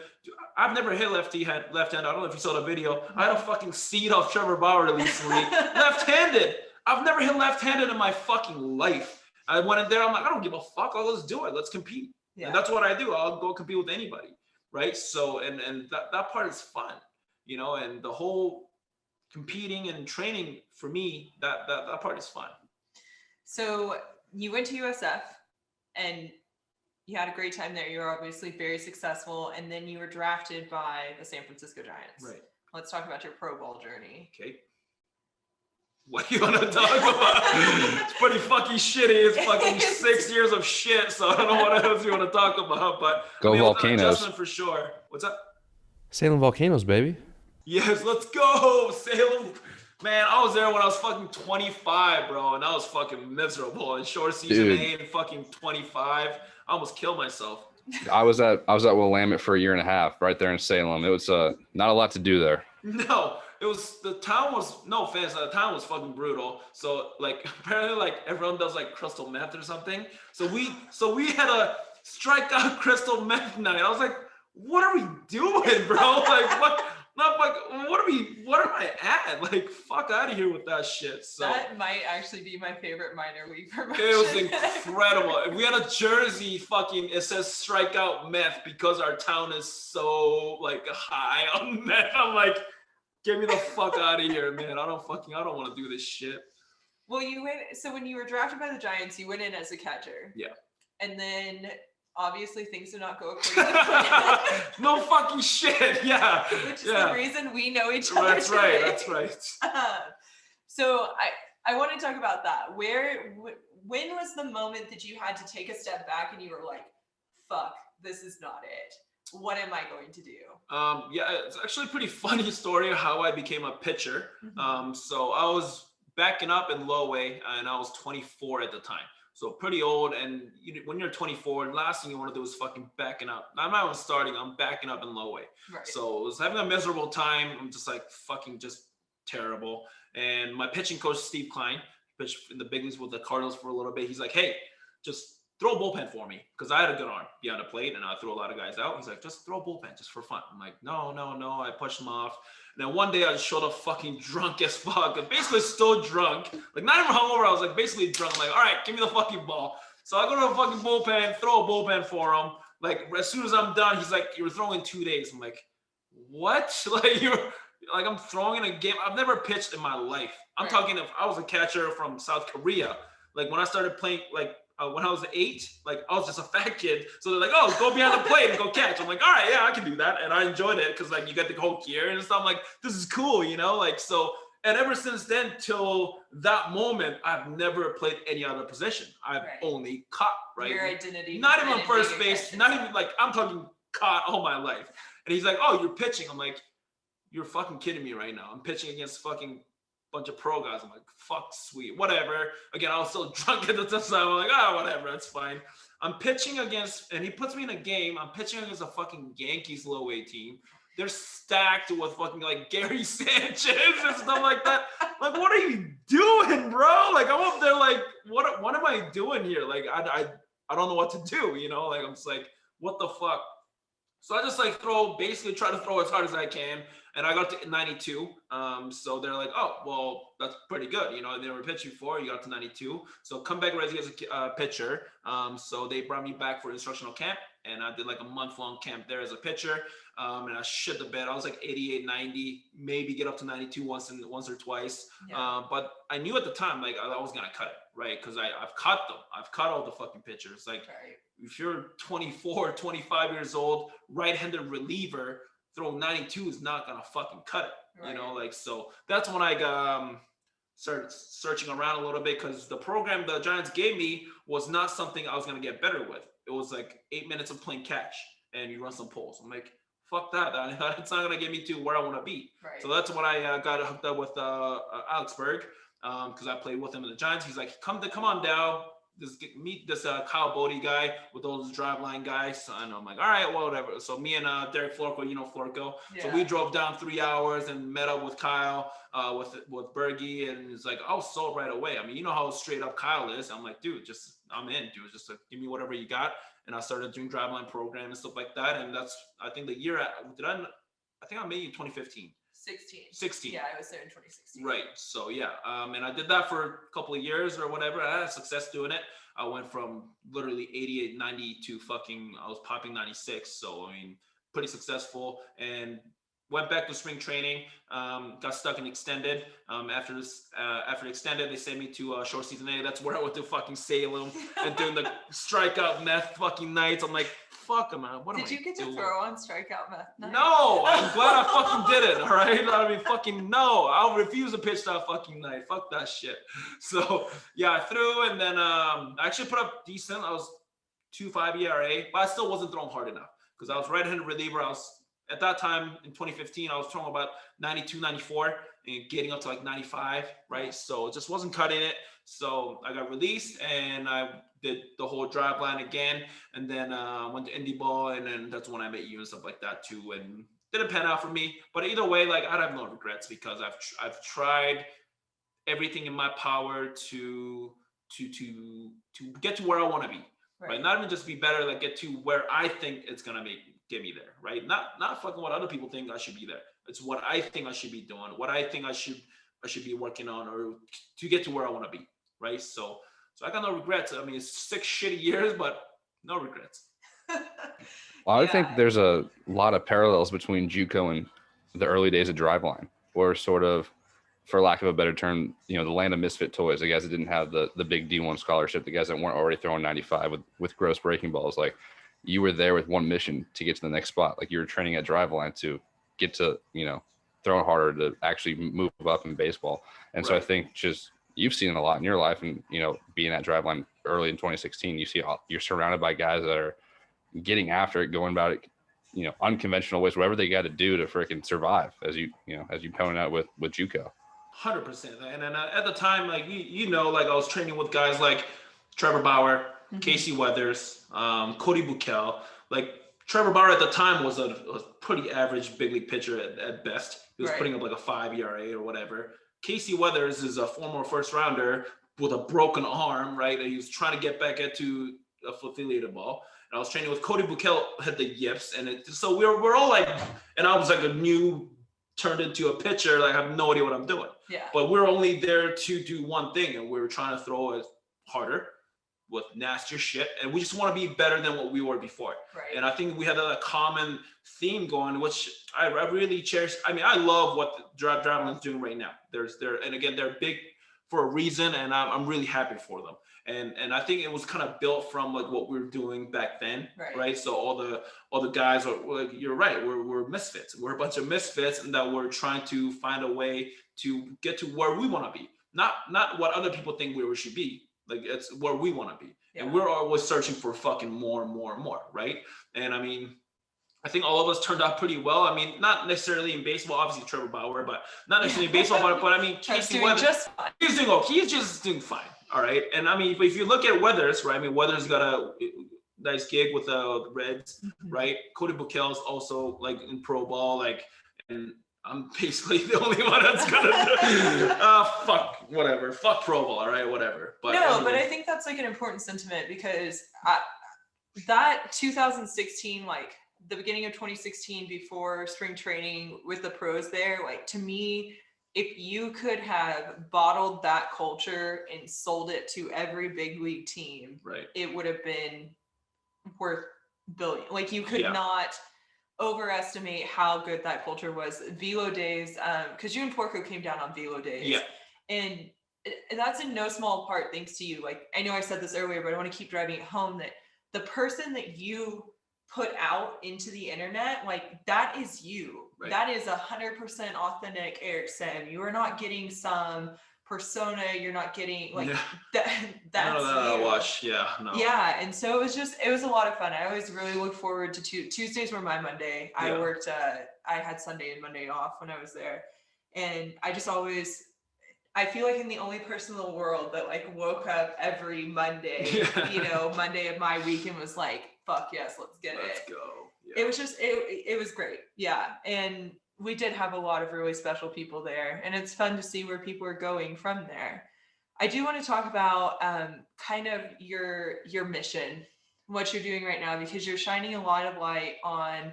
I've never hit left hand. I don't know if you saw the video. I had a fucking seed off Trevor Bauer recently, left-handed. I've never hit left-handed in my fucking life. I went in there. I'm like, I don't give a fuck. Let's do it. Let's compete.
Yeah.
And that's what I do. I'll go compete with anybody, right? So and that part is fun, you know, and the whole competing and training for me, that part is fun.
So you went to USF and you had a great time there. You were obviously very successful, and then you were drafted by the San Francisco Giants.
Right.
Let's talk about your Pro Bowl journey.
Okay. What do you want to talk about? It's pretty fucking shitty. It's fucking 6 years of shit. So I don't know what else you want to talk about, but
Go
it was an
Volcanoes.
adjustment for sure. What's up?
Salem Volcanoes, baby.
Yes, let's go, Salem. Man, I was there when I was fucking 25, bro, and I was fucking miserable. In short season,
Dude.
and fucking 25, I almost killed myself.
I was at Willamette for a year and a half, right there in Salem. It was not a lot to do there.
No, it was, the town was, no offense, the town was fucking brutal. So like apparently like everyone does like crystal meth or something. So we had a strike out crystal meth night. I was like, what are we doing, bro? Like what? Not like what am I at? Like fuck out of here with that shit. So
That might actually be my favorite minor league promotion.
it was incredible. We had a jersey fucking, it says strike out meth because our town is so like high on meth. I'm like, get me the fuck out of here, man. I don't want to do this shit.
Well, so when you were drafted by the Giants, you went in as a catcher.
Yeah.
And then obviously things did not go according to plan.
No fucking shit. Yeah.
Which is the reason we know each other.
That's right.
today.
That's right.
So I want to talk about that. When was the moment that you had to take a step back and you were like, fuck, this is not it. What am I going to do?
Yeah, it's actually a pretty funny story of how I became a pitcher.
Mm-hmm.
So I was backing up in low A and I was 24 at the time. So pretty old, and when you're 24, the last thing you want to do is fucking backing up. I'm not even starting, I'm backing up in low A.
Right.
So I was having a miserable time. I'm just like fucking just terrible. And my pitching coach, Steve Klein, pitched in the big leagues with the Cardinals for a little bit. He's like, hey, just throw a bullpen for me, because I had a good arm behind the plate and I threw a lot of guys out. He's like, just throw a bullpen just for fun. I'm like, no. I pushed him off. And then one day I just showed up fucking drunk as fuck, basically still drunk, like not even hungover. I was like basically drunk. I'm like, all right, give me the fucking ball. So I go to the fucking bullpen, throw a bullpen for him. Like as soon as I'm done, he's like, you're throwing 2 days. I'm like, what? Like I'm throwing in a game. I've never pitched in my life. I'm talking if I was a catcher from South Korea. Like when I started playing, like when I was 8, like I was just a fat kid. So they're like, oh, go behind the plate and go catch. I'm like, all right, yeah, I can do that. And I enjoyed it because like you get the whole gear and stuff. I'm like, this is cool, you know? Like, so, and ever since then till that moment, I've never played any other position. I've only caught, right?
Your identity.
Not even first base, not even like, I'm talking caught all my life. And he's like, oh, you're pitching. I'm like, you're fucking kidding me right now. I'm pitching against fucking bunch of pro guys. I'm like, fuck, sweet, whatever. Again, I was still drunk at the time. I'm like, whatever, that's fine. I'm pitching against, and he puts me in a game. I'm pitching against a fucking Yankees low A team. They're stacked with fucking like Gary Sanchez and stuff like that. Like, what are you doing, bro? Like, I'm up there like, what am I doing here? Like, I don't know what to do, you know? Like, I'm just like, what the fuck? So I just like basically try to throw as hard as I can. And I got to 92. So they're like, oh, well, that's pretty good. You know, they were pitching for, you got to 92. So come back ready as a pitcher. So they brought me back for instructional camp. And I did like a month-long camp there as a pitcher. And I shit the bed. I was like 88, 90, maybe get up to 92 once or twice. Yeah. But I knew at the time, like I was going to cut it, right? Because I've caught them. I've caught all the fucking pitchers. Like if you're 24, 25 years old, right-handed reliever, throw 92 is not gonna fucking cut it, you know, like, so that's when I started searching around a little bit, because the program the Giants gave me was not something I was gonna get better with. It was like 8 minutes of playing catch and you run some pulls. I'm like, fuck that. It's not gonna get me to where I want to be. So that's when I got hooked up with Alex Berg, because I played with him in the Giants. He's like, come on down. Meet this Kyle Bodie guy with all those driveline guys. And I'm like, all right, well, whatever. So me and Derek Florco, you know Florco. Yeah. So we drove down 3 hours and met up with Kyle, with Bergie, and it's like, I was sold right away. I mean, you know how straight up Kyle is. I'm like, dude, I'm in, dude. Just give me whatever you got. And I started doing driveline program and stuff like that. And that's, I think the year I think I made it in 2015. 16.
Yeah, I was there in 2016.
Right. So yeah, and I did that for a couple of years or whatever. I had success doing it. I went from literally 88, 90 to fucking, I was popping 96. So, I mean, pretty successful. And went back to spring training, got stuck in extended. After extended, they sent me to short season A. That's where I went to fucking Salem and doing the strikeout meth fucking nights. I'm like, fuck, man, what am I
Did you get to
doing?
throw on strikeout meth night?
No, I'm glad I fucking did it. All right, I mean, fucking no, I'll refuse to pitch that fucking night. Fuck that shit. So yeah, I threw, and then I actually put up decent. I was 2.5 ERA, but I still wasn't throwing hard enough because I was right-handed reliever. I was at that time in 2015, I was throwing about 92, 94 and getting up to like 95, right? So it just wasn't cutting it. So I got released and I did the whole drive line again. And then went to indie ball, and then that's when I met you and stuff like that too. And didn't pan out for me. But either way, like I have no regrets because I've tried everything in my power to get to where I want to be. Right. Not even just be better, like get to where I think it's gonna get me there, right? Not fucking what other people think I should be there. It's what I think I should be doing, what I think I should be working on, or to get to where I want to be, right? So I got no regrets. I mean, it's 6 shitty years, but no regrets.
Well, I think there's a lot of parallels between JUCO and the early days of Driveline, or sort of, for lack of a better term, you know, the land of misfit toys. The guys that didn't have the big D1 scholarship, the guys that weren't already throwing 95 with gross breaking balls. Like, you were there with one mission to get to the next spot. Like, you were training at Driveline to get to, you know, throwing harder to actually move up in baseball. And so I think just you've seen a lot in your life, and, you know, being at Driveline early in 2016, you're surrounded by guys that are getting after it, going about it, you know, unconventional ways, whatever they got to do to freaking survive, as you pointed out with JUCO.
100%. And then at the time, like you know, like I was training with guys like Trevor Bauer, Casey Weathers, Cody Buchel. Like Trevor Bauer at the time was a pretty average big league pitcher at best. He was putting up like a 5 ERA or whatever. Casey Weathers is a former first rounder with a broken arm, right? And he was trying to get back into a affiliated ball. And I was training with Cody Buchel, had the yips, and so we're all like, and I was like a new turned into a pitcher, like I have no idea what I'm doing. Yeah. But we're only there to do one thing, and we're trying to throw it harder with nastier shit, and we just want to be better than what we were before. Right. And I think we had a common theme going, which I really cherish. I mean, I love what Driveline is doing right now. And again, they're big for a reason, and I'm really happy for them. And I think it was kind of built from like what we were doing back then, right? So all the guys are, like, you're right, we're misfits. We're a bunch of misfits, and that we're trying to find a way to get to where we want to be, not what other people think we should be. Like, it's where we want to be, and we're always searching for fucking more and more and more, right? And I mean, I think all of us turned out pretty well. I mean, not necessarily in baseball, obviously Trevor Bauer, but not necessarily in baseball, but I mean, Casey Weathers, he's doing okay. He's just doing fine. All right. And I mean, if you look at Weathers, right? I mean, Weathers got a nice gig with the Reds, right? Cody Buchel is also like in pro ball, like, and I'm basically the only one that's gonna do. Fuck whatever. Fuck pro ball. All right, whatever. But
no, anyway. But I think that's like an important sentiment, because that 2016, like the beginning of 2016, before spring training with the pros there, like, to me, if you could have bottled that culture and sold it to every big league team, it would have been worth billion. Like, you could not overestimate how good that culture was. Velo days, because you and Porco came down on Velo days, and that's in no small part thanks to you. Like, I know I said this earlier, but I want to keep driving it home, that the person that you put out into the internet, like, that is you. That is 100% authentic Eric Sim. You are not getting some persona. You're not getting like that's
I watch. Yeah,
and so it was a lot of fun. I always really look forward to Tuesdays were my Monday. I worked I had Sunday and Monday off when I was there, and I feel like I'm the only person in the world that like woke up every Monday, Monday of my week, and was like, fuck yes, let's go. Yeah. It was just, it was great. Yeah. And we did have a lot of really special people there, and it's fun to see where people are going from there. I do want to talk about kind of your mission, what you're doing right now, because you're shining a lot of light on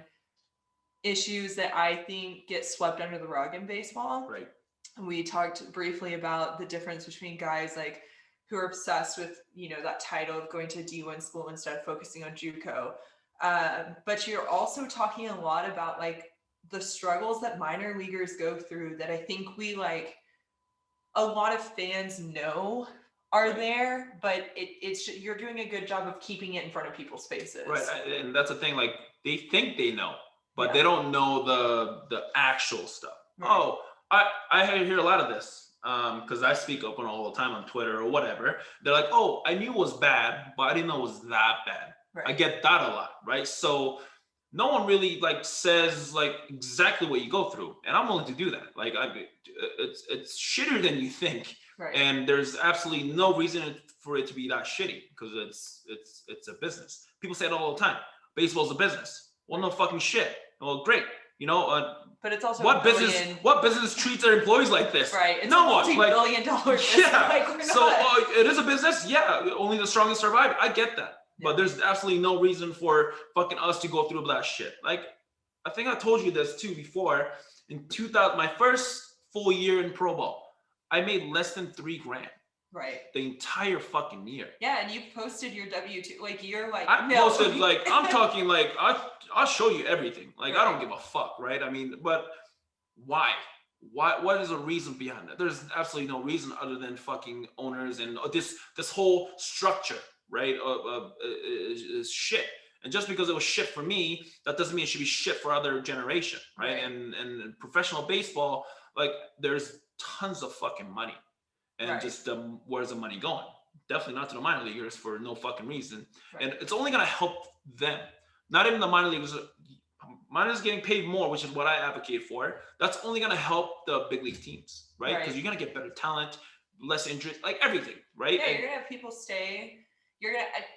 issues that I think get swept under the rug in baseball. Right. We talked briefly about the difference between guys like who are obsessed with, you know, that title of going to a D1 school instead of focusing on JUCO. But you're also talking a lot about like the struggles that minor leaguers go through that I think we like a lot of fans know are there, but it's you're doing a good job of keeping it in front of people's faces.
Right, and that's the thing. Like they think they know, but
Yeah.
they don't know the actual stuff.
Right.
Oh, I hear a lot of this because I speak up on all the time on Twitter or whatever. They're like, oh, I knew it was bad, but I didn't know it was that bad.
Right.
I get that a lot, right? So no one really like says like exactly what you go through, and I'm willing to do that. Like it's shittier than you think.
Right.
And there's absolutely no reason for it to be that shitty because it's a business. People say it all the time. Baseball's a business. Well, no fucking shit. Well, great. You know,
but it's also
what business treats their employees like this?
Right. It's
no
a
one.
multi-billion dollar business.
Yeah.
Like,
So it is a business. Yeah. Only the strongest survive. I get that. Yeah. But there's absolutely no reason for fucking us to go through that shit. Like, I think I told you this too before. In 2000, my first full year in pro ball, I made less than $3,000.
Right.
The entire fucking year.
Yeah, and you posted your W-2. Like you're like
I posted like I'm talking like I'll show you everything. Like right. I don't give a fuck, right? I mean, but why? What is the reason behind that? There's absolutely no reason other than fucking owners and this whole structure, right? Is shit. And just because it was shit for me, that doesn't mean it should be shit for other generation, right? And professional baseball, like there's tons of fucking money. And just where's the money going? Definitely not to the minor leaguers for no fucking reason. Right. And it's only going to help them. Not even the minor leaguers. Minors getting paid more, which is what I advocate for. That's only going to help the big league teams, right? Because you're going to get better talent, less injuries, like everything, right?
Yeah, you're going to have people stay.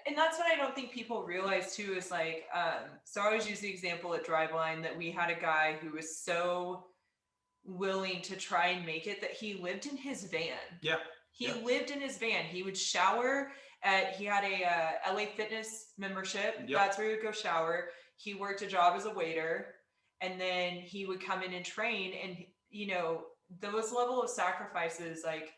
And that's what I don't think people realize too is like, so I always use the example at Driveline that we had a guy who was so willing to try and make it that he lived in his van.
Yeah.
He lived in his van. He would shower he had a LA Fitness membership. Yep. That's where he would go shower. He worked a job as a waiter, and then he would come in and train. And, you know, those level of sacrifices, like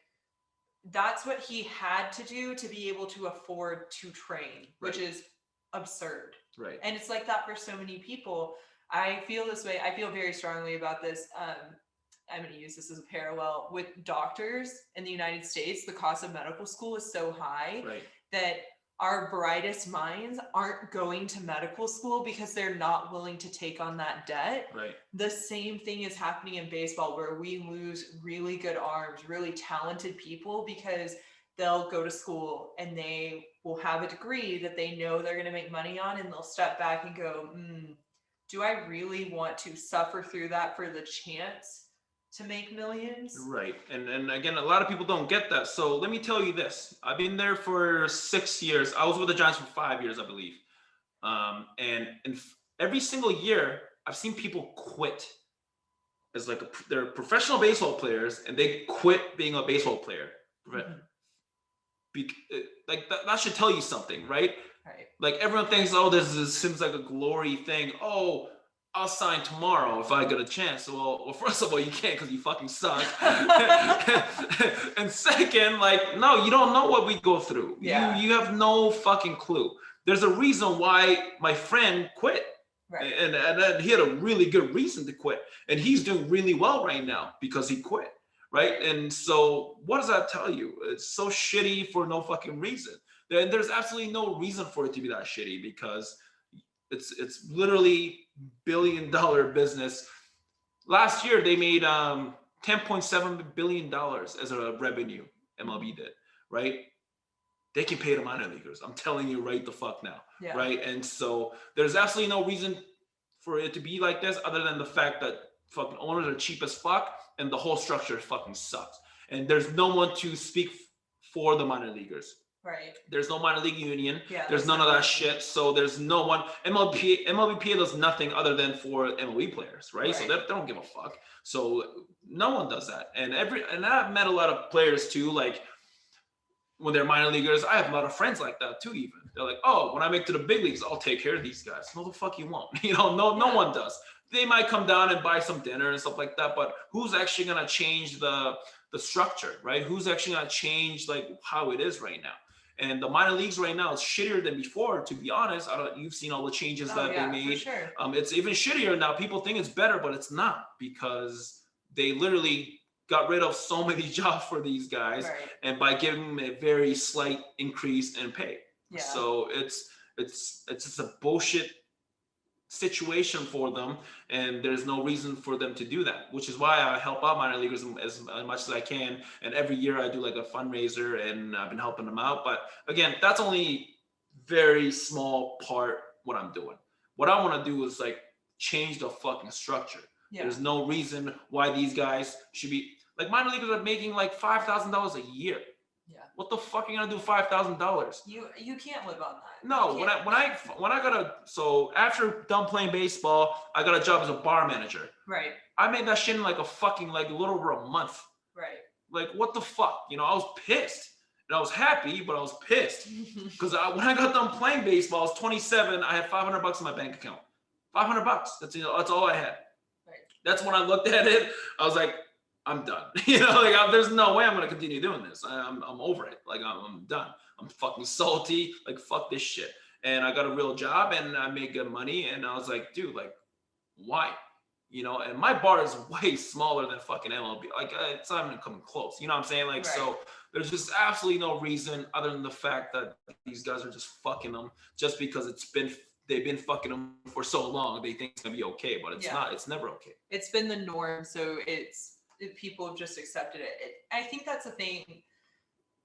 that's what he had to do to be able to afford to train, which is absurd.
Right.
And it's like that for so many people. I feel this way. I feel very strongly about this. I'm going to use this as a parallel with doctors in the United States. The cost of medical school is so high that our brightest minds aren't going to medical school because they're not willing to take on that debt.
Right.
The same thing is happening in baseball where we lose really good arms, really talented people because they'll go to school and they will have a degree that they know they're going to make money on, and they'll step back and go, do I really want to suffer through that for the chance to make millions?
Right. And again, a lot of people don't get that. So let me tell you this. I've been there for 6 years. I was with the Giants for 5 years, I believe. And every single year, I've seen people quit as like they're professional baseball players, and they quit being a baseball player. Like that should tell you something, right?
Right.
Like everyone thinks, oh, this seems like a glory thing. Oh, I'll sign tomorrow if I get a chance. Well, first of all, you can't because you fucking suck. And second, like, no, you don't know what we go through.
Yeah.
You have no fucking clue. There's a reason why my friend quit.
Right.
And he had a really good reason to quit. And he's doing really well right now because he quit. Right. And so what does that tell you? It's so shitty for no fucking reason. There's absolutely no reason for it to be that shitty because it's literally billion-dollar business. Last year they made $10.7 billion as a revenue. MLB did, right? They can pay the minor leaguers. I'm telling you right the fuck now, right? And so there's absolutely no reason for it to be like this other than the fact that fucking owners are cheap as fuck and the whole structure fucking sucks. And there's no one to speak for the minor leaguers.
Right.
There's no minor league union.
Yeah,
there's none of that shit. So there's no one. MLBPA does nothing other than for MLB players, right? So they don't give a fuck. So no one does that. And I've met a lot of players too, like when they're minor leaguers. I have a lot of friends like that too, even. They're like, oh, when I make to the big leagues, I'll take care of these guys. No, the fuck you won't. No one does. They might come down and buy some dinner and stuff like that, but who's actually gonna change the structure, right? Who's actually gonna change like how it is right now? And the minor leagues right now is shittier than before, to be honest. You've seen all the changes that they made.
For sure.
It's even shittier now. People think it's better, but it's not, because they literally got rid of so many jobs for these guys, and by giving them a very slight increase in pay. Yeah. So it's just a bullshit situation for them, and there's no reason for them to do that, which is why I help out minor leaguers as much as I can, and every year I do like a fundraiser, and I've been helping them out. But again, that's only very small part what I'm doing. What I want to do is like change the fucking structure. There's no reason why these guys should be like, minor leaguers are making like $5,000 a year. What the fuck are you gonna do $5,000?
You can't live on that.
No, when I got so after done playing baseball, I got a job as a bar manager.
Right.
I made that shit in like a little over a month.
Right.
Like, what the fuck? I was pissed. And I was happy, but I was pissed. Because when I got done playing baseball, I was 27, I had $500 in my bank account. $500. That's all I had. Right. That's when I looked at it, I was like, I'm done. There's no way I'm gonna continue doing this. I'm over it. Like, I'm done. I'm fucking salty. Like, fuck this shit. And I got a real job, and I make good money. And I was like, dude, like, why? And my bar is way smaller than fucking MLB. Like, it's not even coming close. You know what I'm saying? Like, so there's just absolutely no reason other than the fact that these guys are just fucking them just because they've been fucking them for so long. They think it's gonna be okay, but it's not. It's never okay.
It's been the norm, so people have just accepted it. I think that's the thing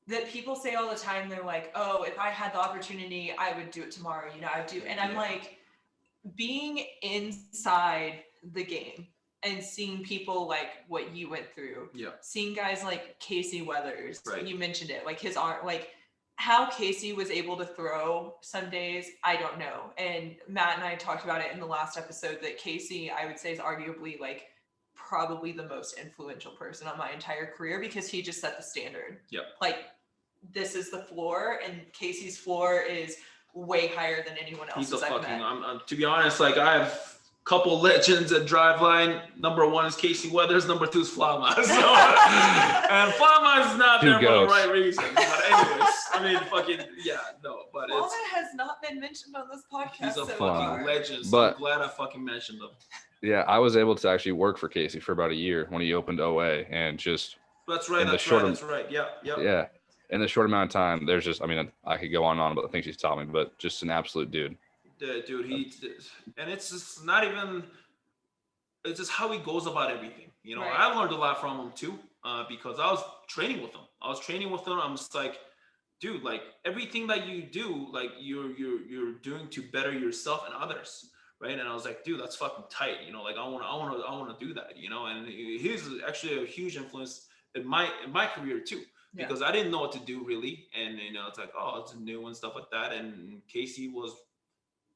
that people say all the time. They're like, oh, if I had the opportunity, I would do it tomorrow. I'd do. And I'm like, being inside the game and seeing people like what you went through, seeing guys like Casey Weathers, you mentioned it, like his arm, like how Casey was able to throw some days, I don't know. And Matt and I talked about it in the last episode that Casey, I would say, is arguably like probably the most influential person on my entire career, because he just set the standard. Like, this is the floor, and Casey's floor is way higher than anyone else's.
He's a fucking, to be honest, like, I have a couple legends at Driveline. Number one is Casey Weathers. Number two is Flama. So, and Flama is not there for the right reasons. But anyways, I mean, fucking, but
Flama has not been mentioned on this podcast.
He's a fucking legend, so I'm glad I fucking mentioned him.
Yeah, I was able to actually work for Casey for about a year when he opened OA, and just
that's right.
Yeah. In the short amount of time, there's just, I mean, I could go on and on about the things he's taught me, but just an absolute dude.
Dude, and it's just not even, it's just how he goes about everything. I learned a lot from him too, because I was training with him. I'm just like, dude, like, everything that you do, like, you're doing to better yourself and others. Right. And I was like, dude, that's fucking tight. Like, I want to do that, and he's actually a huge influence in my career too, because I didn't know what to do really. And, it's like, oh, it's new and stuff like that. And Casey was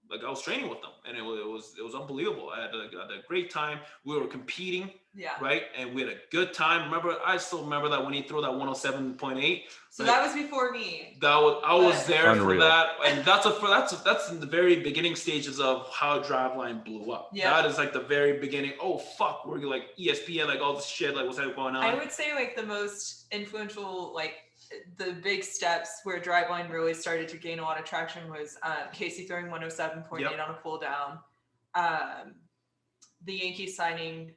like, I was training with them, and it was unbelievable. I had a great time. We were competing, right, and we had a good time. I still remember that when he threw that 107.8.
So that was before me.
I was there for that, and that's in the very beginning stages of how Driveline blew up. That is like the very beginning. Oh fuck, we're like ESPN, like all this shit, like what's going on.
I would say like the most influential, like, the big steps where Driveline really started to gain a lot of traction was Casey throwing 107.8 on a pull down, the Yankees signing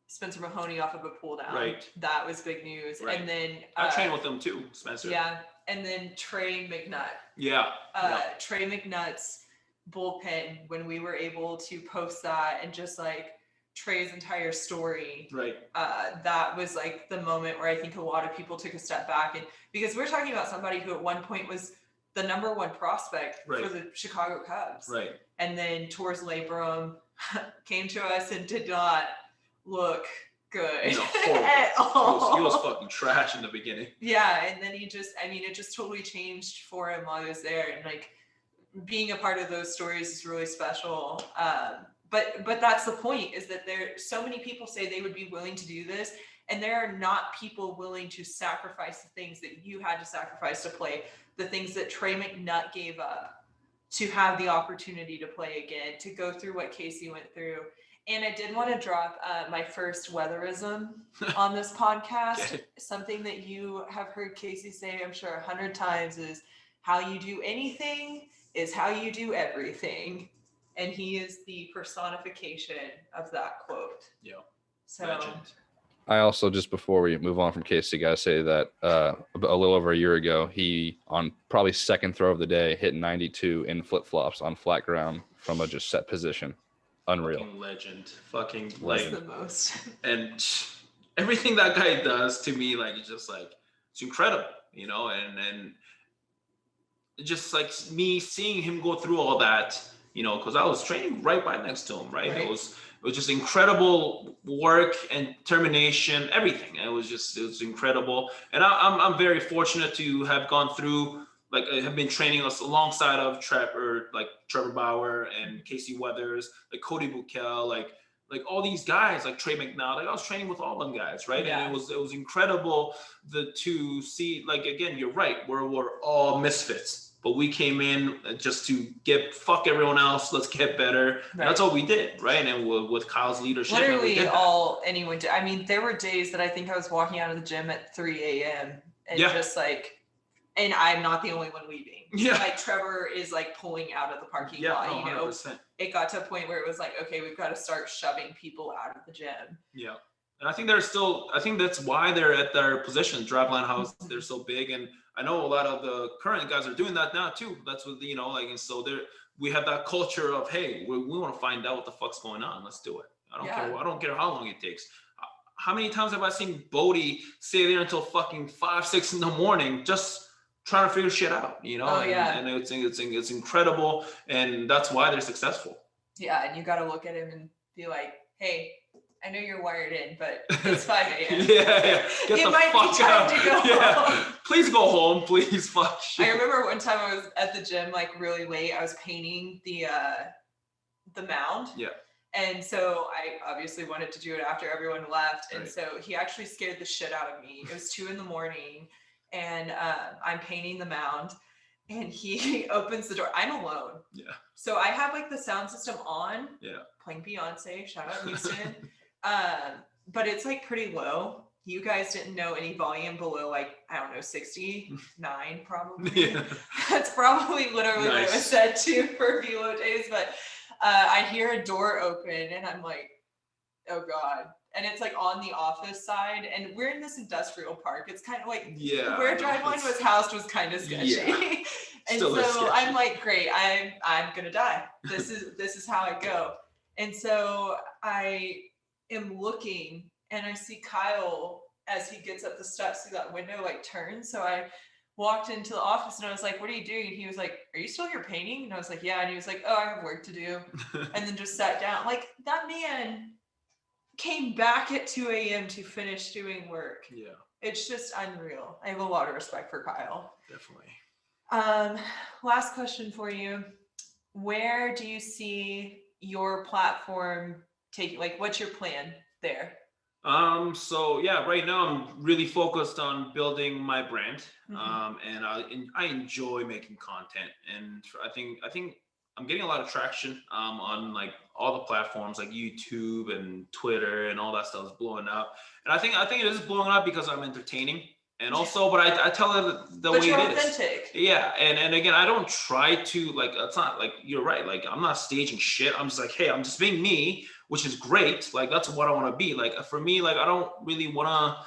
Spencer Mahoney off of a pull down. Right. That was big news. Right. And then
I trained with them too, Spencer.
Yeah. And then Trey McNutt. Trey McNutt's bullpen, when we were able to post that and just like Trey's entire story, that was like the moment where I think a lot of people took a step back, and because we're talking about somebody who at one point was the number one prospect for the Chicago Cubs, and then Torres Labrum came to us and did not look good at all.
He was fucking trash in the beginning.
And then it just totally changed for him while he was there, and like being a part of those stories is really special. But that's the point, is that there so many people say they would be willing to do this, and there are not people willing to sacrifice the things that you had to sacrifice to play, the things that Trey McNutt gave up to have the opportunity to play again, to go through what Casey went through. And I did want to drop my first weatherism on this podcast.
Okay.
Something that you have heard Casey say, I'm sure 100 times, is how you do anything is how you do everything. And he is the personification of that quote.
Yeah.
So
Legend.
I also, just before we move on from Casey, got to say that a little over a year ago, he, on probably second throw of the day, hit 92 in flip-flops on flat ground from a just set position. Unreal.
Fucking legend. Fucking
was
like,
the most.
and everything that guy does to me, like, it's just like, it's incredible, you know, and just like me seeing him go through all that, you know, because I was training right by next to him, right? It was just incredible work and determination, everything. It was incredible. And I'm very fortunate to have gone through, like, I have been training us alongside of Trevor Bauer and Casey Weathers, like Cody Bukel, like all these guys, like Trey McNally. Like, I was training with all them guys, right?
Yeah.
And it was incredible to see, like, again, you're right, we're all misfits. But we came in just to fuck everyone else. Let's get better.
Right.
And that's all we did, right? And with Kyle's leadership,
literally all anyone did. I mean, there were days that I think I was walking out of the gym at 3 a.m. and just like, and I'm not the only one leaving.
Yeah.
Like, Trevor is like pulling out of the parking lot.
No,
you know,
100%.
It got to a point where it was like, okay, we've got to start shoving people out of the gym.
Yeah. And I think that's why they're at their position, driveline house. They're so big. And I know a lot of the current guys are doing that now too. That's what, you know, like, and so we have that culture of, hey, we want to find out what the fuck's going on. Let's do it. I don't care how long it takes. How many times have I seen Bodie stay there until fucking 5, 6 in the morning, just trying to figure shit out, you know? And it's incredible. And that's why they're successful.
Yeah. And you got to look at him and be like, hey, I know you're wired in, but it's 5 a.m.
Yeah. Get
it
the
might
fuck
be time
out.
to go home.
Please go home, please. Fuck shit.
I remember one time I was at the gym, like, really late. I was painting the mound.
Yeah.
And so I obviously wanted to do it after everyone left. And
Right.
so he actually scared the shit out of me. It was 2 a.m. and I'm painting the mound. And he opens the door. I'm alone.
Yeah.
So I have like the sound system on.
Yeah.
Playing Beyonce. Shout out Houston. But it's like pretty low. You guys didn't know any volume below, like, I don't know, 69 probably.
Yeah.
That's probably literally what it was set to for velo days. But I hear a door open and I'm like, oh God. And it's like on the office side, and we're in this industrial park. It's kind of like where Driveline was housed was kind of sketchy.
Yeah.
And
Still
so I'm like, great, I'm gonna die. This is how I go. And so I am looking and I see Kyle as he gets up the steps through that window, like, turn. So I walked into the office and I was like, what are you doing? And he was like, are you still here painting? And I was like, yeah. And he was like, oh, I have work to do. And then just sat down. Like, that man came back at 2 a.m. to finish doing work.
Yeah.
It's just unreal. I have a lot of respect for Kyle.
Definitely.
Last question for you. Where do you see your platform taking, like, what's your plan there?
So yeah, right now I'm really focused on building my brand.
Mm-hmm.
And I enjoy making content, and I think I'm getting a lot of traction on like all the platforms like YouTube and Twitter, and all that stuff is blowing up. And I think it is blowing up because I'm entertaining, and also, but I tell it the way
you're
it is.
Authentic.
Yeah, and again, I don't try to, like, it's not like, you're right, like, I'm not staging shit. I'm just like, hey, I'm just being me, which is great. Like, that's what I want to be. Like, for me, like, I don't really want to,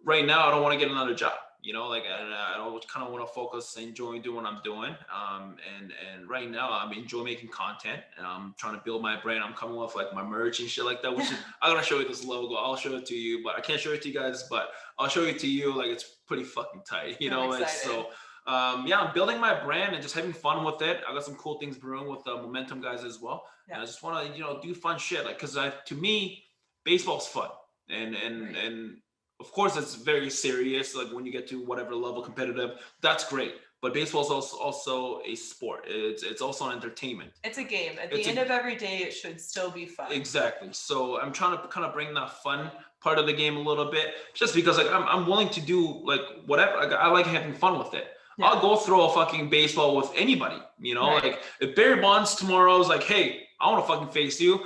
right now, I don't want to get another job. You know, like, I kind of want to focus, enjoy doing what I'm doing. And right now I'm enjoying making content, and I'm trying to build my brand. I'm coming with like my merch and shit like that, which is, I'm going to show you this logo. I'll show it to you, but I can't show it to you guys, but I'll show it to you. Like, it's pretty fucking tight, you know? And so, yeah, I'm building my brand and just having fun with it. I got some cool things brewing with the Momentum guys as well. Yeah. And I just want to, you know, do fun shit. Like, cause to me, baseball's fun. And of course, it's very serious. Like, when you get to whatever level competitive, that's great. But baseball is also a sport. It's also an entertainment.
It's a game. At the end of every day, it should still be fun.
Exactly. So I'm trying to kind of bring that fun part of the game a little bit, just because, like, I'm willing to do like whatever. Like, I like having fun with it. I'll go throw a fucking baseball with anybody, you know,
Right.
like if Barry Bonds tomorrow is like, hey, I want to fucking face you,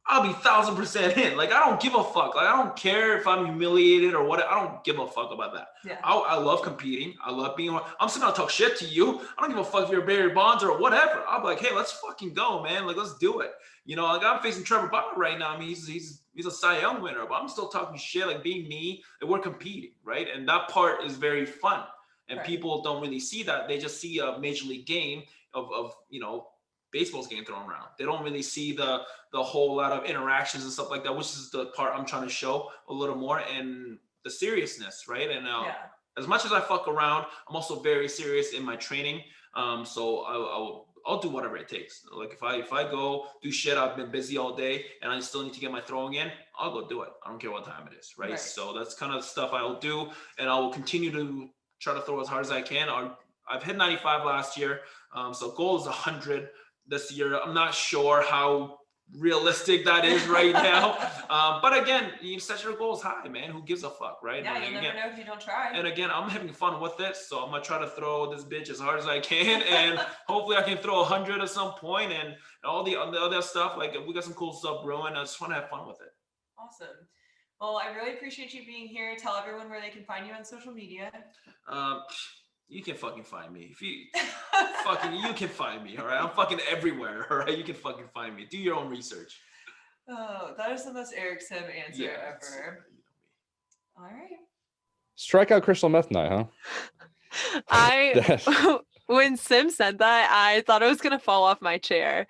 I'll be 1,000% in. Like, I don't give a fuck. Like, I don't care if I'm humiliated or what. I don't give a fuck about that.
Yeah.
I love competing. I love being. I'm still gonna talk shit to you. I don't give a fuck if you're Barry Bonds or whatever. I'll be like, hey, let's fucking go, man. Like, let's do it. You know, like I'm facing Trevor Bauer right now. I mean, he's a Cy Young winner, but I'm still talking shit, like being me, and we're competing, right? And that part is very fun. And
Right.
people don't really see that. They just see a major league game of you know, baseball's getting thrown around. They don't really see the whole lot of interactions and stuff like that, which is the part I'm trying to show a little more, and the seriousness, right? And as much as I fuck around, I'm also very serious in my training. So I'll do whatever it takes. Like if I go do shit, I've been busy all day and I still need to get my throwing in, I'll go do it. I don't care what time it is, right? So that's kind of stuff I'll do, and I will continue to try to throw as hard as I can. I've hit 95 last year, so goal is 100 this year. I'm not sure how realistic that is right now. But again, you set your goals high, man. Who gives a fuck, right?
Yeah, you'll never know if you don't try.
And again, I'm having fun with it, so I'm gonna try to throw this bitch as hard as I can, and hopefully I can throw 100 at some point, and all the other stuff. Like we got some cool stuff brewing. I just want to have fun with it.
Awesome. Well, I really appreciate you being here. Tell everyone where they can find you on social media.
You can fucking find me. If you you can find me, all right? I'm fucking everywhere, all right? You can fucking find me. Do your own research.
Oh, that is the most Eric Sim answer ever. All right.
Strike out crystal meth night, huh?
When Sim said that, I thought I was going to fall off my chair.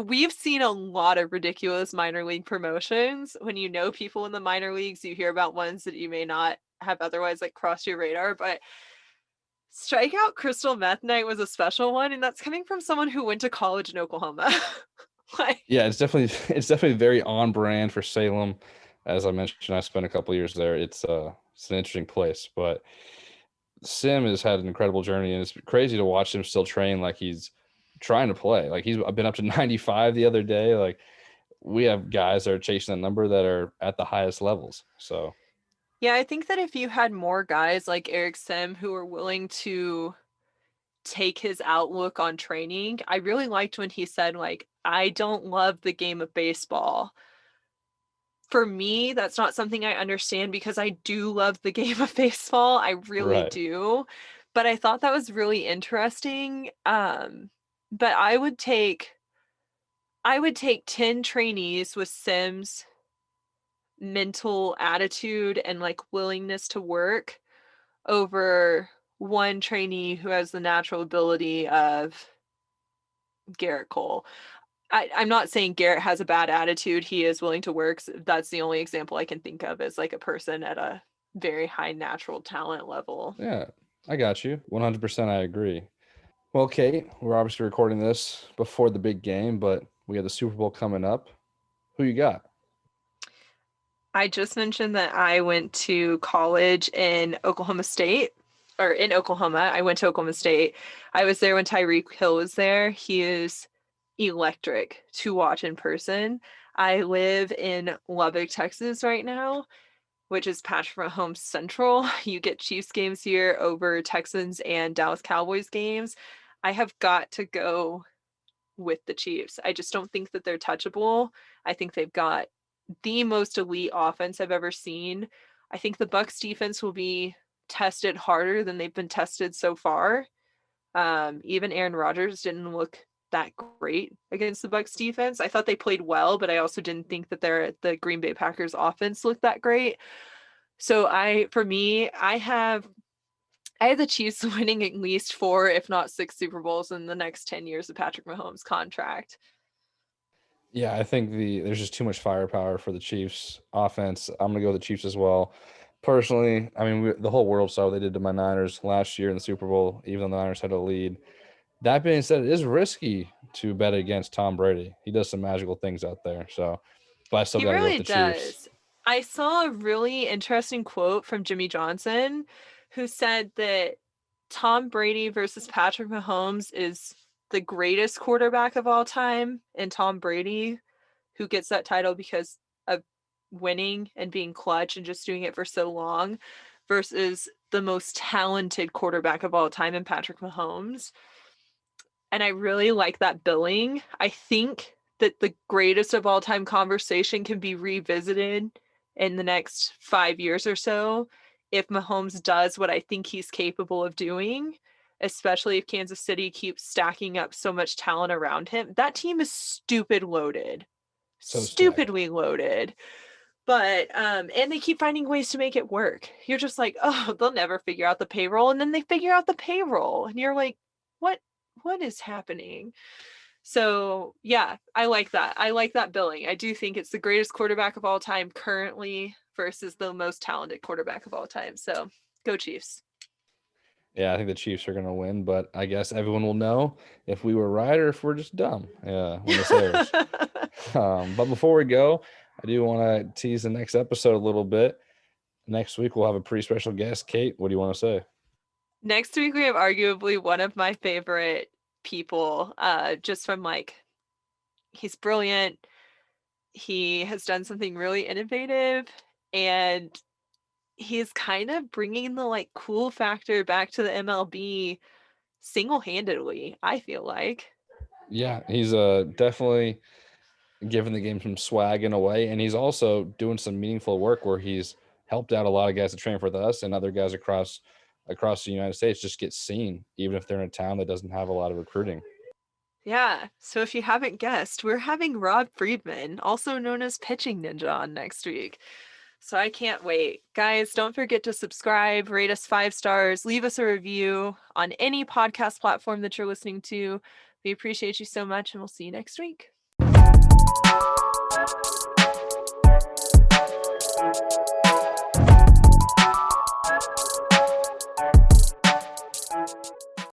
We've seen a lot of ridiculous minor league promotions. When you know people in the minor leagues, you hear about ones that you may not have otherwise like crossed your radar, but Strikeout Crystal Meth Night was a special one, and that's coming from someone who went to college in Oklahoma.
Yeah, it's definitely very on brand for Salem. As I mentioned, I spent a couple years there. It's an interesting place, but Sim has had an incredible journey, and it's crazy to watch him still train like he's trying to play. Like I've been up to 95 the other day. Like we have guys that are chasing that number that are at the highest levels. So
yeah, I think that if you had more guys like Eric Sim who are willing to take his outlook on training, I really liked when he said, like, I don't love the game of baseball. For me, that's not something I understand because I do love the game of baseball. I really do. But I thought that was really interesting. But I would take 10 trainees with Sim's mental attitude and like willingness to work over one trainee who has the natural ability of Garrett Cole. I'm not saying Garrett has a bad attitude. He is willing to work. So that's the only example I can think of as like a person at a very high natural talent level.
Yeah, I got you. 100% I agree. Well, Kate, we're obviously recording this before the big game, but we have the Super Bowl coming up. Who you got?
I just mentioned that I went to college in Oklahoma State, or in Oklahoma. I went to Oklahoma State. I was there when Tyreek Hill was there. He is electric to watch in person. I live in Lubbock, Texas right now, which is Patrick Mahomes Central. You get Chiefs games here over Texans and Dallas Cowboys games. I have got to go with the Chiefs. I just don't think that they're touchable. I think they've got the most elite offense I've ever seen. I think the Bucks defense will be tested harder than they've been tested so far. Even Aaron Rodgers didn't look that great against the Bucks defense. I thought they played well, but I also didn't think that the Green Bay Packers offense looked that great. So I have the Chiefs winning at least 4, if not 6 Super Bowls in the next 10 years of Patrick Mahomes' contract.
Yeah, I think there's just too much firepower for the Chiefs offense. I'm gonna go with the Chiefs as well. Personally, I mean, the whole world saw what they did to my Niners last year in the Super Bowl, even though the Niners had a lead. That being said, it is risky to bet against Tom Brady. He does some magical things out there. So, but I still got to go with the Chiefs.
I saw a really interesting quote from Jimmy Johnson, who said that Tom Brady versus Patrick Mahomes is the greatest quarterback of all time, and Tom Brady, who gets that title because of winning and being clutch and just doing it for so long, versus the most talented quarterback of all time in Patrick Mahomes. And I really like that billing. I think that the greatest of all time conversation can be revisited in the next 5 years or so if Mahomes does what I think he's capable of doing, especially if Kansas City keeps stacking up so much talent around him. That team is stupid loaded.
So stacked.
Stupidly loaded. But and they keep finding ways to make it work. You're just like, oh, they'll never figure out the payroll. And then they figure out the payroll. And you're like, what is happening? So yeah, I like that. I like that billing. I do think it's the greatest quarterback of all time currently versus the most talented quarterback of all time. So go Chiefs.
Yeah, I think the Chiefs are going to win, but I guess everyone will know if we were right or if we're just dumb when this airs. But before we go, I do want to tease the next episode a little bit. Next week, we'll have a pretty special guest. Kate, what do you want to say?
Next week, we have arguably one of my favorite people, just from like, he's brilliant. He has done something really innovative, and he's kind of bringing the like cool factor back to the MLB single-handedly, I feel like.
Yeah, he's definitely giving the game some swag in a way, and he's also doing some meaningful work where he's helped out a lot of guys to train with us, and other guys across the United States just get seen, even if they're in a town that doesn't have a lot of recruiting.
Yeah, so if you haven't guessed, we're having Rob Friedman, also known as Pitching Ninja, on next week. So I can't wait. Guys, don't forget to subscribe, rate us 5 stars, leave us a review on any podcast platform that you're listening to. We appreciate you so much, and we'll see you next week.